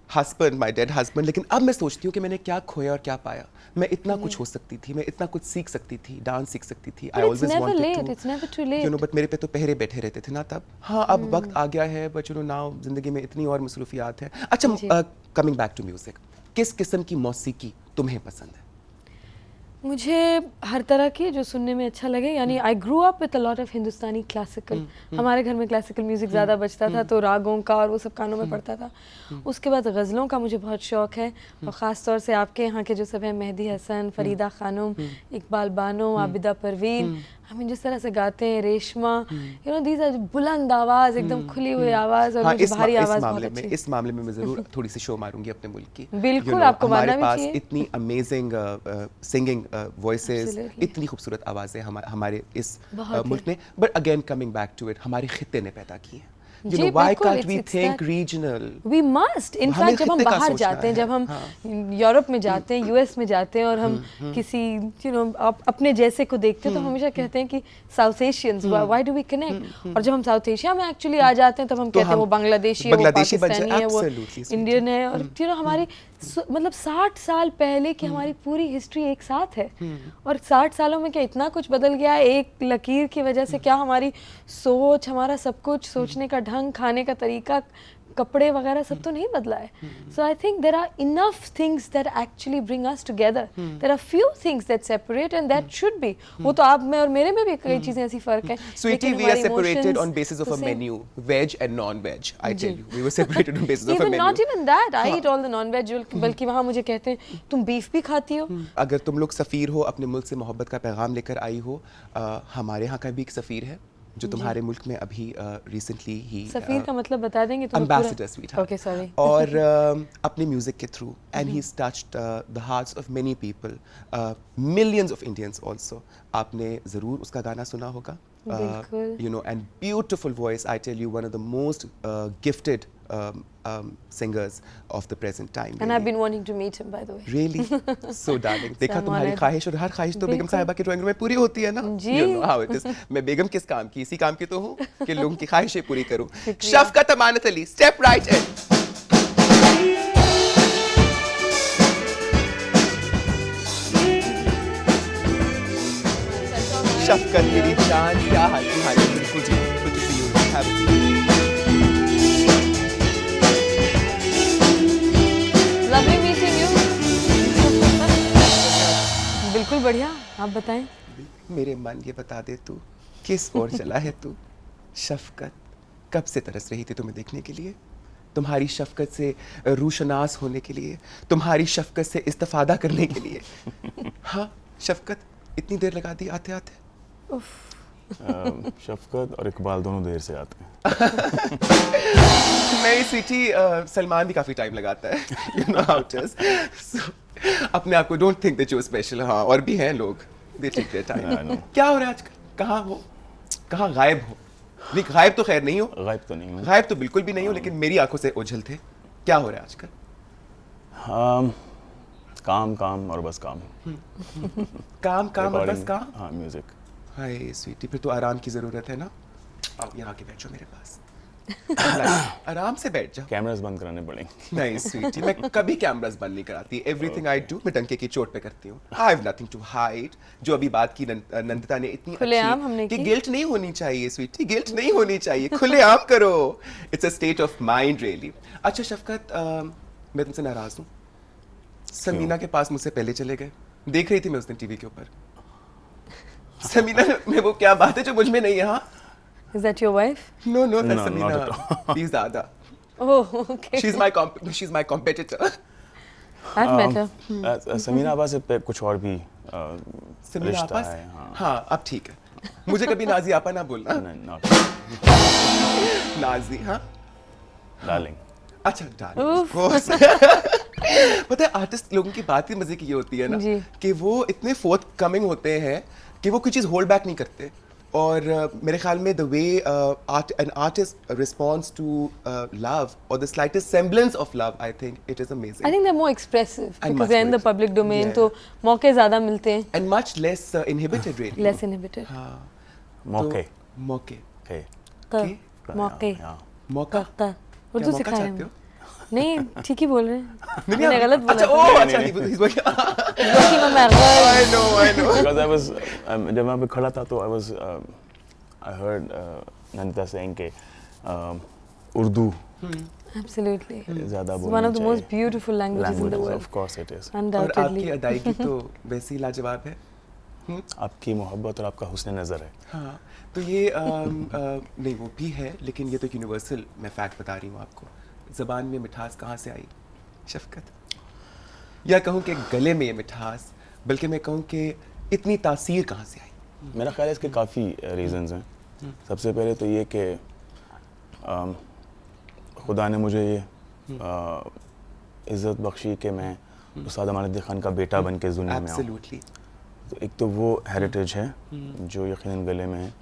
husband, my dead husband. लेकिन अब मैं सोचती हूँ कि मैंने क्या खोया और क्या पाया। मैं इतना कुछ हो सकती थी, मैं इतना कुछ सीख सकती थी, डांस सीख सकती थी। I always wanted to. It's never too late. You know, but मेरे पे तो पहरे बैठे रहते थे ना तब। हाँ, अब वक्त आ गया है, but you know now जिंदगी में इतनी और मसरूफियात हैं। अच्छा, coming back to music, किस किस्म की मौसीकी तुम्हें पसंद है? मुझे हर तरह की जो सुनने में अच्छा लगे, यानी I grew up with a lot of Hindustani classical. हमारे घर में क्लासिकल म्यूजिक ज़्यादा बजता था, तो रागों का और वो सब कानों में पड़ता था। उसके बाद गज़लों का मुझे बहुत शौक़ है, और ख़ास तौर से आपके यहाँ के जो सब हैं, मेहदी हसन, फरीदा खानम, इकबाल बानो, आबिदा परवीन, हमें जिस तरह से गाते हैं, Reshma, you know these are बुलंद आवाज़, एकदम खुली हुई आवाज़, और मुझे भारी आवाज़ बहुत अच्छी। इस मामले में मैं ज़रूर थोड़ी सी शो मारूंगी अपने मुल्क की। बिल्कुल, आपको मानना भी चाहिए। हमारे पास इतनी अमेजिंग सिंगिंग वॉइसेस, इतनी खूबसूरत आवाज़ें हमारे इस मुल्क में। But again coming back to it, हमारे खित्ते ने पैदा की हैं। You know, why can't we think regional? We must. In fact, जब हम बाहर जाते हैं, जब हम यूरोप में जाते हैं, यूएस में जाते हैं, और हम किसी अपने जैसे को देखते हैं, तो हम हमेशा कहते हैं कि south Asians, why do we connect? और जब हम साउथ एशिया में एक्चुअली आ जाते हैं, तब हम कहते हैं वो बांग्लादेशी है, वो पाकिस्तानी है, वो इंडियन है, और हमारी मतलब 60 साल पहले की हमारी पूरी हिस्ट्री एक साथ है, और 60 सालों में क्या इतना कुछ बदल गया है एक लकीर की वजह से? क्या हमारी सोच, हमारा सब कुछ, सोचने का ढंग, खाने का तरीका, कपड़े वगैरह सब तो नहीं बदला है। So I think there are enough things that actually bring us together, there are few things that separate, and that should be. वो तो आप में और मेरे में भी कई चीजें ऐसी फर्क है। Sweetie, we are separated on basis of a menu, veg and non-veg. I tell you, we were separated on basis of a menu. Not even that, I eat all the non-veg, बल्कि वहाँ मुझे कहते हैं तुम beef भी खाती हो। अगर तुम लोग सफ़ीर हो, अपने मुल्क से मोहब्बत का पैगाम लेकर आई हो, हमारे यहाँ का भी एक सफ़ीर है जो तुम्हारे मुल्क में अभी रिसेंटली ही सफ़ीर का मतलब बता देंगे तो एम्बेसडर स्वीटहार्ट। Okay, sorry. और अपने म्यूजिक के through, and he has touched the hearts of many people, millions of Indians also. आपने ज़रूर उसका गाना सुना होगा। You know, and beautiful voice, I tell you, one of the most gifted singers of the present time. And I've been wanting to meet him, by the way. Really? So darling. देखा तुम्हारी ख्वाहिश, और हर ख्वाहिश तो बेगम साहिबा के drawing room में पूरी होती है ना? You know how it is. मैं बेगम किस काम की? इसी काम की तो हूँ कि लोगों की ख्वाहिशें पूरी करूँ। शफ़क़त Amanat Ali, step right in. शफ़क़त मेरी जान, क्या हाल तुम्हारे? बिल्कुल जी, good to see you. Have a seat. Lovely meeting you. बिल्कुल बढ़िया, आप बताएं। मेरे मन ये बता दे तू, किस ओर चला है तू? शफ़क़त कब से तरस रही थी तुम्हें देखने के लिए, तुम्हारी शफ़क़त से रूशनास होने के लिए, तुम्हारी शफ़क़त से इस्तिफ़ादा करने के लिए। हाँ शफ़क़त, इतनी देर लगा दी आते आते? शफ़क़त और इकबाल दोनों देर से आते हैं। नहीं स्वीटी, सलमान भी काफ़ी टाइम लगाता है। You know how it is. So, अपने आप को don't think that you are special. हाँ, और भी हैं लोग, दे टेक देयर टाइम। क्या हो रहा है आजकल? कहाँ हो? कहाँ गायब हो? नहीं, गायब तो खैर नहीं हो। गायब तो नहीं हूँ। गायब तो बिल्कुल भी नहीं हो, लेकिन मेरी आंखों से ओझल थे। क्या हो रहा है आजकल? काम काम और बस काम। काम काम और बस काम? हाँ, म्यूजिक। हाय स्वीटी, फिर तो आराम की ज़रूरत है ना? आओ यहाँ के बैठो मेरे पास। आराम से बैठ जाओ। कैमरास बंद कराने पड़ेंगे। नहीं स्वीटी, मैं कभी कैमरास बंद नहीं कराती। एवरीथिंग आई डू मैं डंके की चोट पे करती हूँ। I have nothing to hide. जो अभी बात की नंदिता ने इतनी खुलेआम हमने अच्छी कि की। गिल्ट नहीं होनी चाहिए स्वीटी, गिल्ट नहीं होनी चाहिए, खुलेआम करो। It's a state of mind really. अच्छा शफकत, मैं तुमसे नाराज हूँ। समीना के पास मुझसे पहले चले गए। देख रही थी मैं उस दिन टीवी के ऊपर। समीना में वो क्या बात है जो मुझ में नहीं है? हाँ, Is that your wife? no, No, not Samina. at Please, Dada. Oh, okay. She's my competitor. I've met her. Samina आबा से पे कुछ और भी समीना रिश्ता आपस? है। हाँ, हाँ, अब ठीक है। मुझे कभी नाजी आपा ना बोलना। नहीं, not नाजी, हाँ? darling. अच्छा, डार्लिंग, of course. पता है आर्टिस्ट लोगों की बात ही मजे की ये होती है ना जी। कि वो इतने फोर्थ कमिंग होते हैं कि वो कोई चीज़ होल्ड बैक नहीं करते। और मेरे ख्याल में the way an artist response to love और the slightest semblance of love, I think it is I amazing think they're more expressive And because much they're in more the public domain. Yeah. तो मौके ज़्यादा मिलते हैं. And much less inhibited really. Less inhibited. हाँ, मौके। तो मौके Okay. क- मौके. हाँ, मौका क- उर्दू मौका सिखा रहे चाहते हैं. हो? नहीं ठीक ही बोल रहे हैं. नहीं, मैंने गलत बोला. अच्छा, था. ओह अच्छा, he's working- Working on my words. I know. because I was जब मैं पे खड़ा था तो I heard नंदिता saying कि उर्दू Absolutely. ज़्यादा It's बोलनी one of the most चाहिए। beautiful languages in the world. Of course it is. और Undoubtedly. आपकी अदायगी तो वैसी लाजवाब है। आपकी मोहब्बत और आपका हुस्न नज़र है। हाँ, तो ये नहीं वो भी है, लेकिन ये तो एक यूनिवर्सल मैं फैक्ट बता रही हूँ आपको। ज़बान में मिठास कहाँ से आई शफकत? या कहूँ कि गले में ये मिठास, बल्कि मैं कहूँ कि इतनी तासीर कहाँ से आई? मेरा ख्याल है इसके काफ़ी रीजंस हैं। सबसे पहले तो ये कि खुदा ने मुझे ये इज़्ज़त बख्शी कि मैं उस्ताद अमानुद्दीन खान का बेटा बन के इस दुनिया में आऊँ। Absolutely. तो एक तो वो हेरिटेज है जो यकीनन गले में है।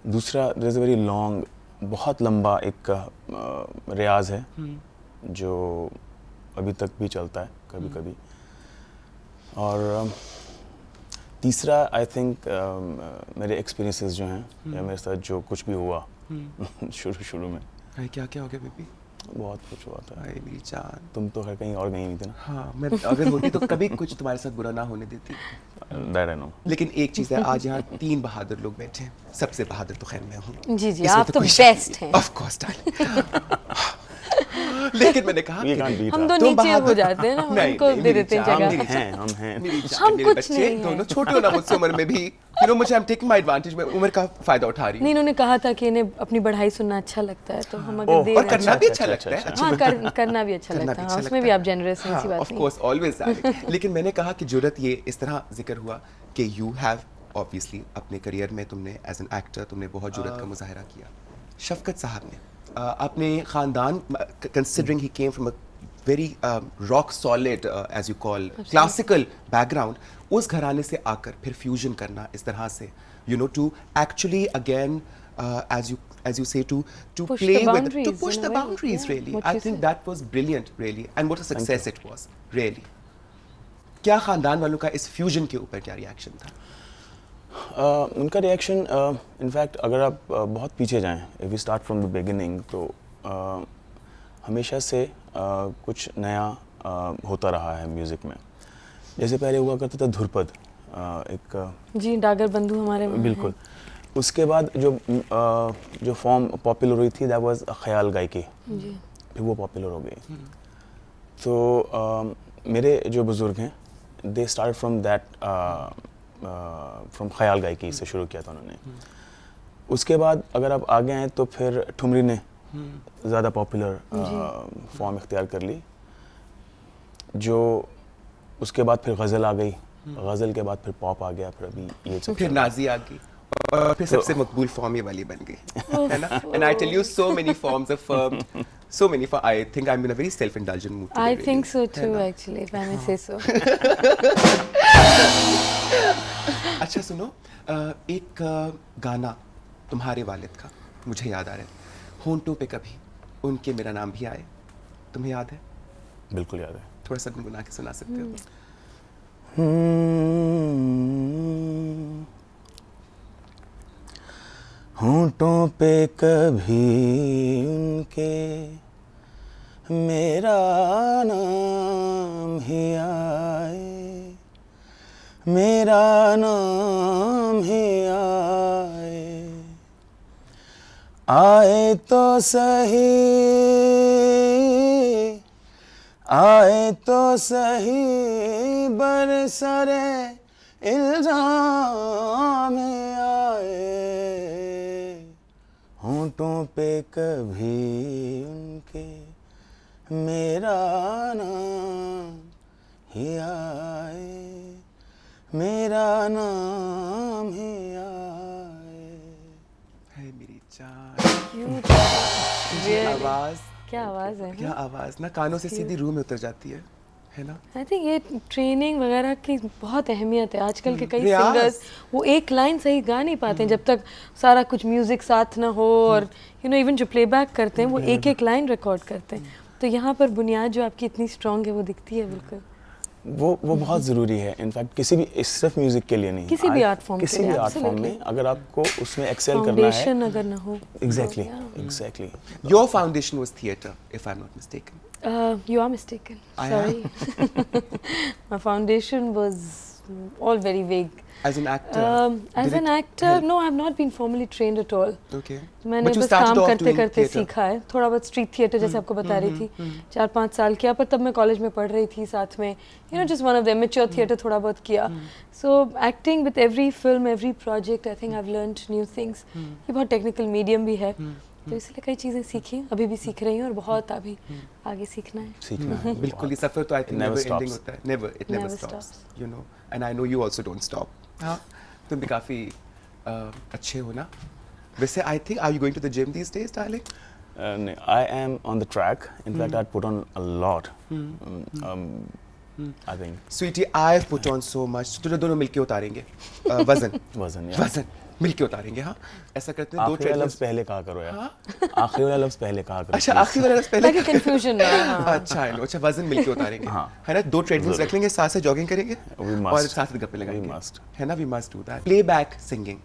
दूसरा there is a very long, बहुत लंबा एक रियाज है जो अभी तक भी चलता है कभी कभी। और तीसरा आई थिंक मेरे एक्सपीरियंसेस जो हैं या मेरे साथ जो कुछ भी हुआ शुरू में, अरे क्या क्या हो गया बेबी? बहुत कुछ हुआ था। अरे मेरी जान। तुम तो खैर कहीं और गई नहीं थी ना। हाँ, मैं अगर होती तो कभी कुछ तुम्हारे साथ बुरा ना होने देती। That I know. लेकिन एक चीज़ है, आज यहाँ 3 बहादुर लोग बैठे हैं। सबसे बहादुर तो खैर मैं हूँ। जी जी, इसमें आप तो कोई शक बेस्ट नहीं। हैं. Of course, darling. लेकिन मैंने कहा We कि can't beat हम her. तो तुम नीचे हो बहादुर- जाते हैं ना, नहीं, उनको नहीं, दे मेरी देते हैं जान, जगह. मेरी जान। हम हैं। मेरी जान, हम मेरे कुछ बच्चे नहीं हैं। दोनों छोटे हो ना मुझसे उम्र में भी। You know, मुझे I'm taking my advantage, मैं उम्र का फ़ायदा उठा रही हूँ। नहीं, इन्होंने कहा था कि इन्हें अपनी बढ़ाई सुनना अच्छा लगता है, तो हम अगर ओह, दे और रहे हैं. करना भी अच्छा, अच्छा अच्छा, लगता है। अच्छा। अच्छी हाँ, करना भी अच्छा करना लगता भी है. अच्छा हाँ, उसमें लगता भी है। आप जेनरस हैं, ऐसी बात ऑफ नहीं. Course always that. लेकिन मैंने कहा कि जरूरत ये इस तरह जिक्र हुआ कि यू हैव ऑब्वियसली अपने करियर में तुमने एज एन एक्टर तुमने बहुत जरूरत का मुजाहरा किया। शफकत साहब ने अपने ख़ानदान, considering he came from a very rock solid as you call classical background, उस घराने से आकर फिर फ्यूजन करना इस तरह से, you know, to actually again as you say to Push play the with, to boundaries push in the a way, boundaries, yeah, really. what I you think said. that was brilliant, really, and what a success it was, really. क्या खानदान वालों का इस fusion के ऊपर क्या reaction था? उनका रिएक्शन इनफैक्ट अगर आप बहुत पीछे जाएं, if we start from the beginning, तो हमेशा से कुछ नया होता रहा है म्यूज़िक में। जैसे पहले हुआ करता था धुरपद, एक जी, डागर बंधु हमारे वहाँ बिल्कुल। हैं. उसके बाद जो फॉर्म पॉपुलर हुई थी दैट वाज ख्याल गायकी, जी. फिर वो पॉपुलर हो गई। तो मेरे जो बुज़ुर्ग हैं they start from that, from ख्याल गायकी से शुरू किया था उन्होंने। उसके बाद अगर आप आगे आएँ तो फिर ठुमरी ने ज़्यादा पॉपुलर फॉर्म इख्तियार कर ली, जो उसके बाद फिर गज़ल आ गई, गज़ल के बाद फिर पॉप आ गया, फिर अभी ये सब फिर चल रहा है। नाजी आ गई और फिर सबसे मकबूल फॉर्म ये वाली बन गई, है ना? And I tell you, so many forms of so many forms. I think I'm in a very self-indulgent mood today, I really. think so है too, ना? actually, if I may say so. अच्छा सुनो, एक गाना तुम्हारे वालिद का मुझे याद आ रहा है, होंठों पे कभी उनके मेरा नाम भी आए, तुम्हें याद है? बिल्कुल याद है। थोड़ा सा गुनगुना के सुना सकते हो? होंठों पे कभी उनके मेरा नाम ही आए, मेरा नाम ही आए, आए तो सही, आए तो सही, बरसरे इल्जाम आए, होंठों पे कभी उनके मेरा नाम ही आए, मेरा नाम ही आए। है मेरी जान, Cute. ये Really. आवाज, क्या आवाज है क्या आवाज ना कानों से सीधी रूह में उतर जाती है ना? आई थिंक ये ट्रेनिंग वगैरह की बहुत अहमियत है। आजकल के कई रियाज। सिंगर्स वो एक लाइन सही गा नहीं पाते हैं जब तक सारा कुछ म्यूजिक साथ ना हो, और इवन जो प्लेबैक करते हैं वो एक एक लाइन रिकॉर्ड करते हैं। तो यहाँ पर बुनियाद जो आपकी इतनी स्ट्रांग है वो दिखती है बिल्कुल। वो बहुत ज़रूरी है इनफैक्ट, किसी भी, सिर्फ म्यूजिक के लिए नहीं, किसी भी आर्ट फॉर्म किसी के लिए, भी आर्ट फॉर्म में अगर आपको उसमें एक्सेल करना है, फाउंडेशन अगर ना हो। Exactly exactly. Your foundation was theatre, if I'm not mistaken. You are mistaken. I Sorry. My foundation was all very vague. As an actor. As did an it actor, help? no, I have not been formally trained at all. Okay. मैंने But you बस started काम off करते doing करते theatre. सीखा है, थोड़ा बहुत street theatre जैसे आपको बता रही थी, 4-5 साल किया, पर तब मैं कॉलेज में पढ़ रही थी साथ में, just one of the mature theatre थोड़ा बहुत किया। So acting with every film, every project, I think I have learned new things. ये बहुत टेक्निकल मीडियम भी है, तो इसलिए कई चीज़ें सीखी, अभी भी सीख रही हूँ और बहुत अभी आगे सीखना है। सीखना है बिल्कुल, ये सफर तो I think Never never ending stops. होता है, never, it never Never stops, stops. You know, and I know you also don't stop. हाँ, तुम भी काफी अच्छे हो ना? वैसे I think are you going to the gym these days darling? I am on the track. In fact, I put on a lot. I think sweetie, I have put on so much. तो दोनों मिलके उतारेंगे वजन, वजन यार। वजन मिलके उतारेंगे। हाँ, ऐसा करते हैं, दो आखिरी वाला लफ्ज ट्रेडमिल्स। पहले कहा करो यार। आखिरी वाला लफ्ज पहले कहा करो। अच्छा, please. आखिरी वाला पहले। ताकि कंफ्यूजन ना हो। हाँ। अच्छा है, अच्छा वजन मिलके उतारेंगे, हाँ। है ना? दो ट्रेडमिल्स रख लेंगे, साथ से जॉगिंग करेंगे We must. और साथ गप्पे लगाएंगे, We must. है ना? We must do that. Playback singing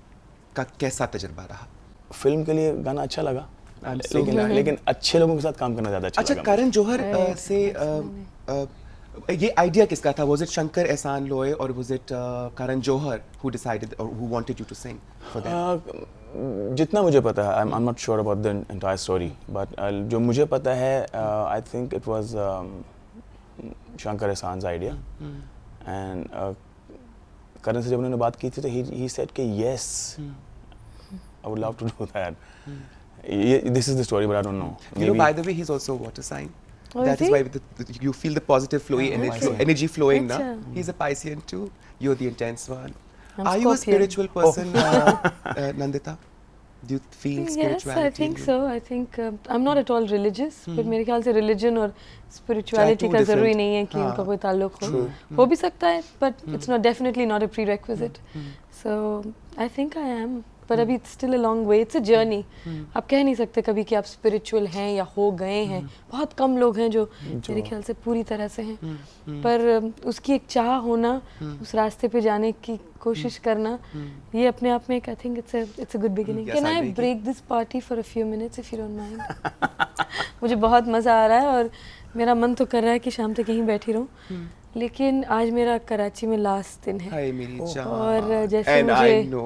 का कैसा तजुर्बा रहा? फिल्म के लिए गाना अच्छा लगा, I'm so glad. लेकिन अच्छे लोगों के साथ काम करना ज़्यादा अच्छा अच्छा, लगा। करण जौहर Right. से ये आइडिया किसका था? वाज इट शंकर एहसान लोय और was it Karan Johar who decided और who wanted you to sing for them? जितना मुझे पता है, I am not sure about the entire story, but जो मुझे पता है, I think it was Shankar Ehsaan's idea, and Karan से जब उन्होंने बात की थी तो ही सेड कि yes, I would love to do that. This is the story, but I don't know. You know, by the way, he's also a water sign. Oh, That is is he? why you feel the positive flowy Oh, I see. energy flowing, na? Acha. He's a Piscean too. You're the intense one. I'm Are you a Scorpion. spiritual person, Nandita? Do you feel Yes, spirituality? I think so. I think I'm not at all religious, but मेरे ख्याल से religion और Try spirituality two का ज़रूरी different- नहीं है कि हाँ, उनका कोई ताल्लुक हो। true. हो भी सकता है, but it's not definitely not a prerequisite. So I think I am. पर अभी it's still a long way. It's a journey. आप कह नहीं सकते कभी कि आप spiritual हैं या हो गए हैं। बहुत कम लोग हैं जो मेरे ख्याल से पूरी तरह से हैं। पर उसकी एक चाह होना, उस रास्ते पे जाने की कोशिश करना, ये अपने आप में एक, I think it's a good beginning. Yes, Can I I agree. break this party for a few minutes if you don't mind? मुझे बहुत मज़ा आ रहा है और मेरा मन तो कर रहा है कि शाम तक यहीं बैठी रहूं, लेकिन आज मेरा कराची में लास्ट दिन है। Hi, मेरी जान. और जैसे And I मुझे know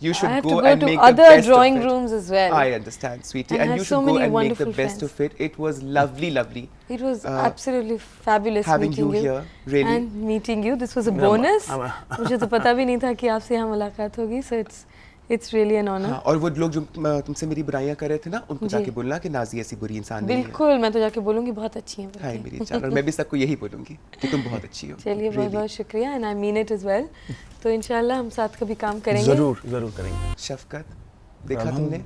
you I should have go to go and to make the other best drawing of it. rooms as well. I understand, sweetie, And and have you so should go many and make the wonderful best friends. of it. It was lovely, lovely. It was Uh, absolutely fabulous having you meeting here, really. and meeting you. This was a I'm- bonus. I'm- मुझे तो पता भी नहीं था कि आपसे यहाँ मुलाकात होगी, so it's really an honor. हाँ, और वो लोग जो तुमसे मेरी बुराइयां कर रहे थे ना, उनको जी। जाके बोलना कि नाज़ी ऐसी बुरी इंसान नहीं है। बिल्कुल, मैं तो जाके बोलूँगी बहुत अच्छी हैं। हाय बोल के। मेरी जान, और मैं भी सबको यही बोलूँगी कि तुम बहुत अच्छी हो। चलिए, बहुत Really. बहुत शुक्रिया, and I mean it as well. तो इंशाल्लाह हम साथ कभी काम करेंगे। जरूर करेंगे। शफकत, देखा अब हम तुमने?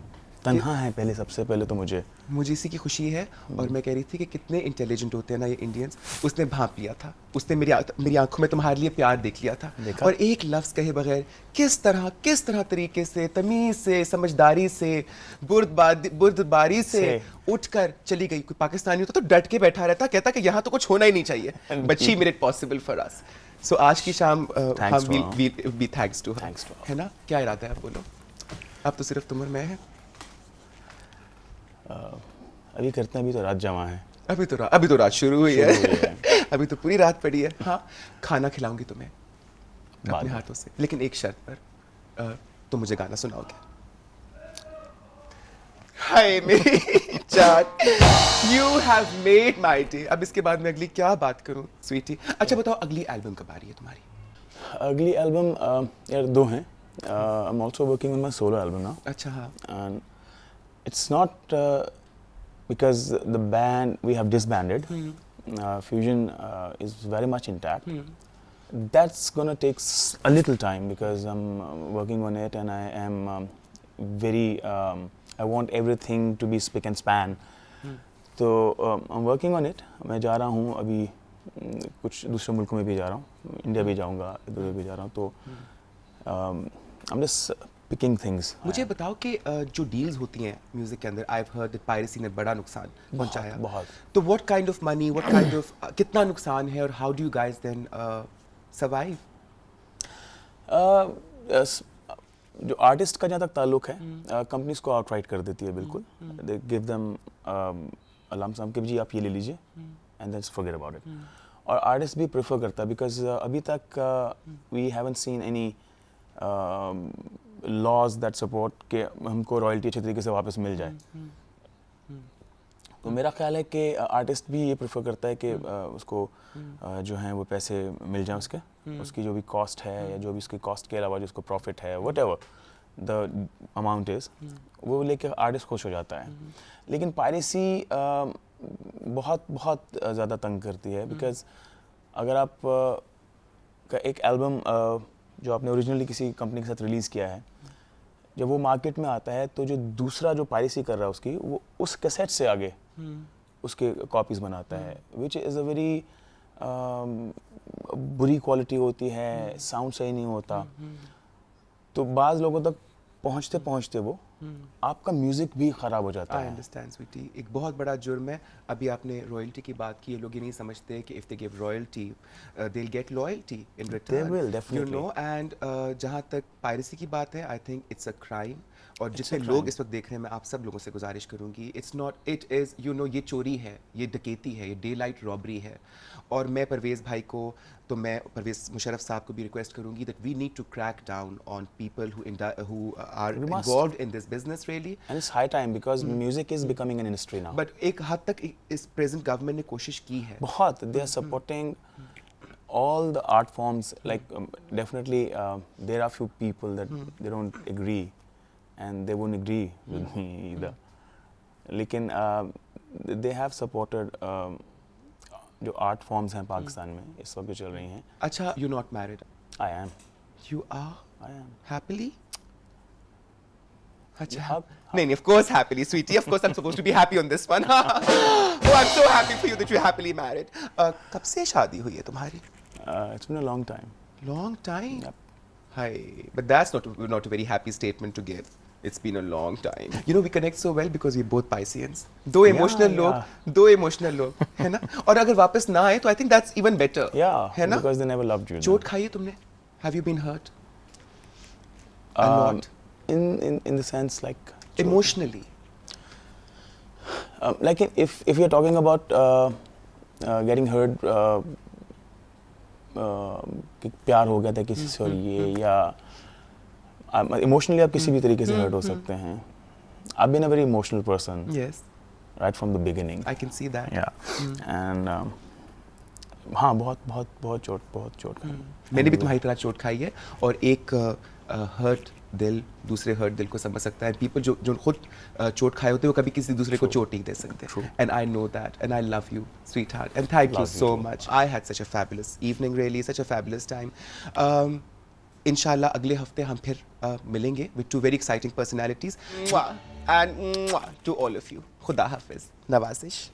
तन्हा है पहले, सबसे पहले तो मुझे इसी की खुशी है, और मैं कह रही थी कि कितने इंटेलिजेंट होते हैं ना ये इंडियंस। उसने भांप लिया था, उसने मेरी आंखों में तुम्हारे लिए प्यार देख लिया था, देखा? और एक लफ्ज़ कहे बगैर किस तरह तरीके से, तमीज़ से, समझदारी से, बुर्दबारी से उठकर चली गई। कोई पाकिस्तानी होता तो डट के बैठा रहता, कहता कि यहाँ तो कुछ होना ही नहीं चाहिए, but she made it possible for us. सो आज की शाम हम to her. Be thanks to her, Thanks to her. है ना? क्या इरादा है, आप बोलो? अब तो सिर्फ तुम और मैं है। अभी करते हैं, अभी तो रात जमा है। अभी तो रात शुरू हुई शुरू हुई है अभी तो पूरी रात पड़ी है। हाँ, खाना खिलाऊंगी तुम्हें बाद अपने में। हाथों से, लेकिन एक शर्त पर, तुम मुझे गाना सुनाओगे। हाय मेरी जान, you have made my day. अब इसके बाद मैं अगली क्या बात करूं स्वीटी। अच्छा बताओ, अगली एल्बम कब आ रही है तुम्हारी? अगली एल्बम यार 2 हैं। I am also working on my solo album now, अच्छा हाँ, and it's not because the band we have disbanded. Fusion is very much intact. That's gonna take a little time because I'm working on it, and I am very I want everything to be spick and span. तो I'm working on it. मैं जा रहा हूँ अभी, कुछ दूसरे मुल्कों में भी जा रहा हूँ, इंडिया भी जाऊँगा, इधर भी जा रहा हूँ, तो I'm just picking things. मुझे बताओ कि जो डील्स होती हैं म्यूजिक के अंदर, I have heard that piracy ने बड़ा नुकसान पहुंचाया। बहुत। तो what kind of money, what kind of कितना नुकसान है, और how do you guys then survive? जो आर्टिस्ट का जहाँ तक ताल्लुक है, कंपनीज को आउटराइट कर देती है बिल्कुल। They give them lump sum कि जी आप ये ले लीजिए and then forget about it. और आर्टिस्ट भी प्रेफर करता है बिकॉज अभी तक we haven't seen any laws that support कि हमको रॉयल्टी अच्छे तरीके से वापस मिल जाए। तो मेरा ख्याल है कि आर्टिस्ट भी ये प्रेफर करता है कि उसको जो है वो पैसे मिल जाएं उसके, उसकी जो भी कॉस्ट है या जो भी उसकी कॉस्ट के अलावा जो उसको प्रॉफिट है, what ever the amount is, वो लेके आर्टिस्ट खुश हो जाता है। लेकिन पायरेसी बहुत बहुत ज़्यादा तंग करती है बिकॉज अगर आप का एक एल्बम जो आपने ओरिजिनली किसी कंपनी के साथ रिलीज़ किया है, जब वो मार्केट में आता है तो जो दूसरा जो पायरेसी कर रहा है उसकी, वो उस कैसेट से आगे उसके कॉपीज़ बनाता है, विच इज़ अ वेरी बुरी क्वालिटी होती है, साउंड सही नहीं होता। तो बाज़ लोगों तक पहुँचते पहुँचते वो आपका म्यूज़िक भी ख़राब हो जाता आई है। अंडरस्टैंड स्वीटी, एक बहुत बड़ा जुर्म है। अभी आपने रॉयल्टी की बात की, ये लोग ये नहीं समझते कि if they give royalty they will get loyalty in return, will, you definitely. Know. And जहाँ तक पायरेसी की बात है, I think it's a crime. और जितने लोग इस वक्त देख रहे हैं, मैं आप सब लोगों से गुजारिश करूंगी, it's not, it is, you know, ये चोरी है, ये डकैती है, ये डे लाइट रॉबरी है। और मैं परवेज़ भाई को, तो मैं परवेज़ मुशर्रफ साहब को भी रिक्वेस्ट करूंगी that we need to crack down on people who are We must. Involved in this business really. And it's high time because music is becoming an industry now. But एक हद तक इस प्रेजेंट गवर्नमेंट ने कोशिश की है। बहुत, they are supporting all the art forms. Like definitely there are few people that they don't agree and they won't agree with me either. लेकिन they have supported जो art forms हैं पाकिस्तान में इस वक्त जो चल रही हैं। अच्छा, you not married? I am. You are I am. Happily? अच्छा, हाँ, नहीं, of course happily, sweetie. Of course I'm supposed to be happy on this one. Oh, I'm so happy for you that you're happily married. कब से शादी हुई है तुम्हारी? It's been a long time. Long time. Yep. Hi, but that's not a very happy statement to give. It's been a long time. You know, we connect so well because we're both Pisceans. दो emotional yeah. लोग, दो emotional लोग, है ना? और अगर वापस ना आए तो I think that's even better. Yeah, है ना? because they never loved you. चोट खाई है तुमने? Have you been hurt? A Um, lot. In the sense like Emotionally. like if you're talking about getting hurt कि प्यार हो गया था किसी से और ये, या इमोशनली आप किसी भी तरीके से हर्ट हो सकते हैं। I've been a very emotional person Yes, right from the beginning. I can see that. Yeah. And हाँ, बहुत चोट खाई। मैंने भी तुम्हारी तरह चोट खाई है, और एक हर्ट दिल दूसरे हर्ट दिल को समझ सकता है। पीपल जो खुद चोट खाए होते हैं, वो कभी किसी दूसरे को चोट नहीं दे सकते। And I know that, and I love you sweetheart, and thank you so much. I had such a fabulous evening, really such a fabulous time. इंशाल्लाह अगले हफ्ते हम फिर मिलेंगे with two very exciting personalities, and to all of you, खुदा हाफिज, नवाजिश।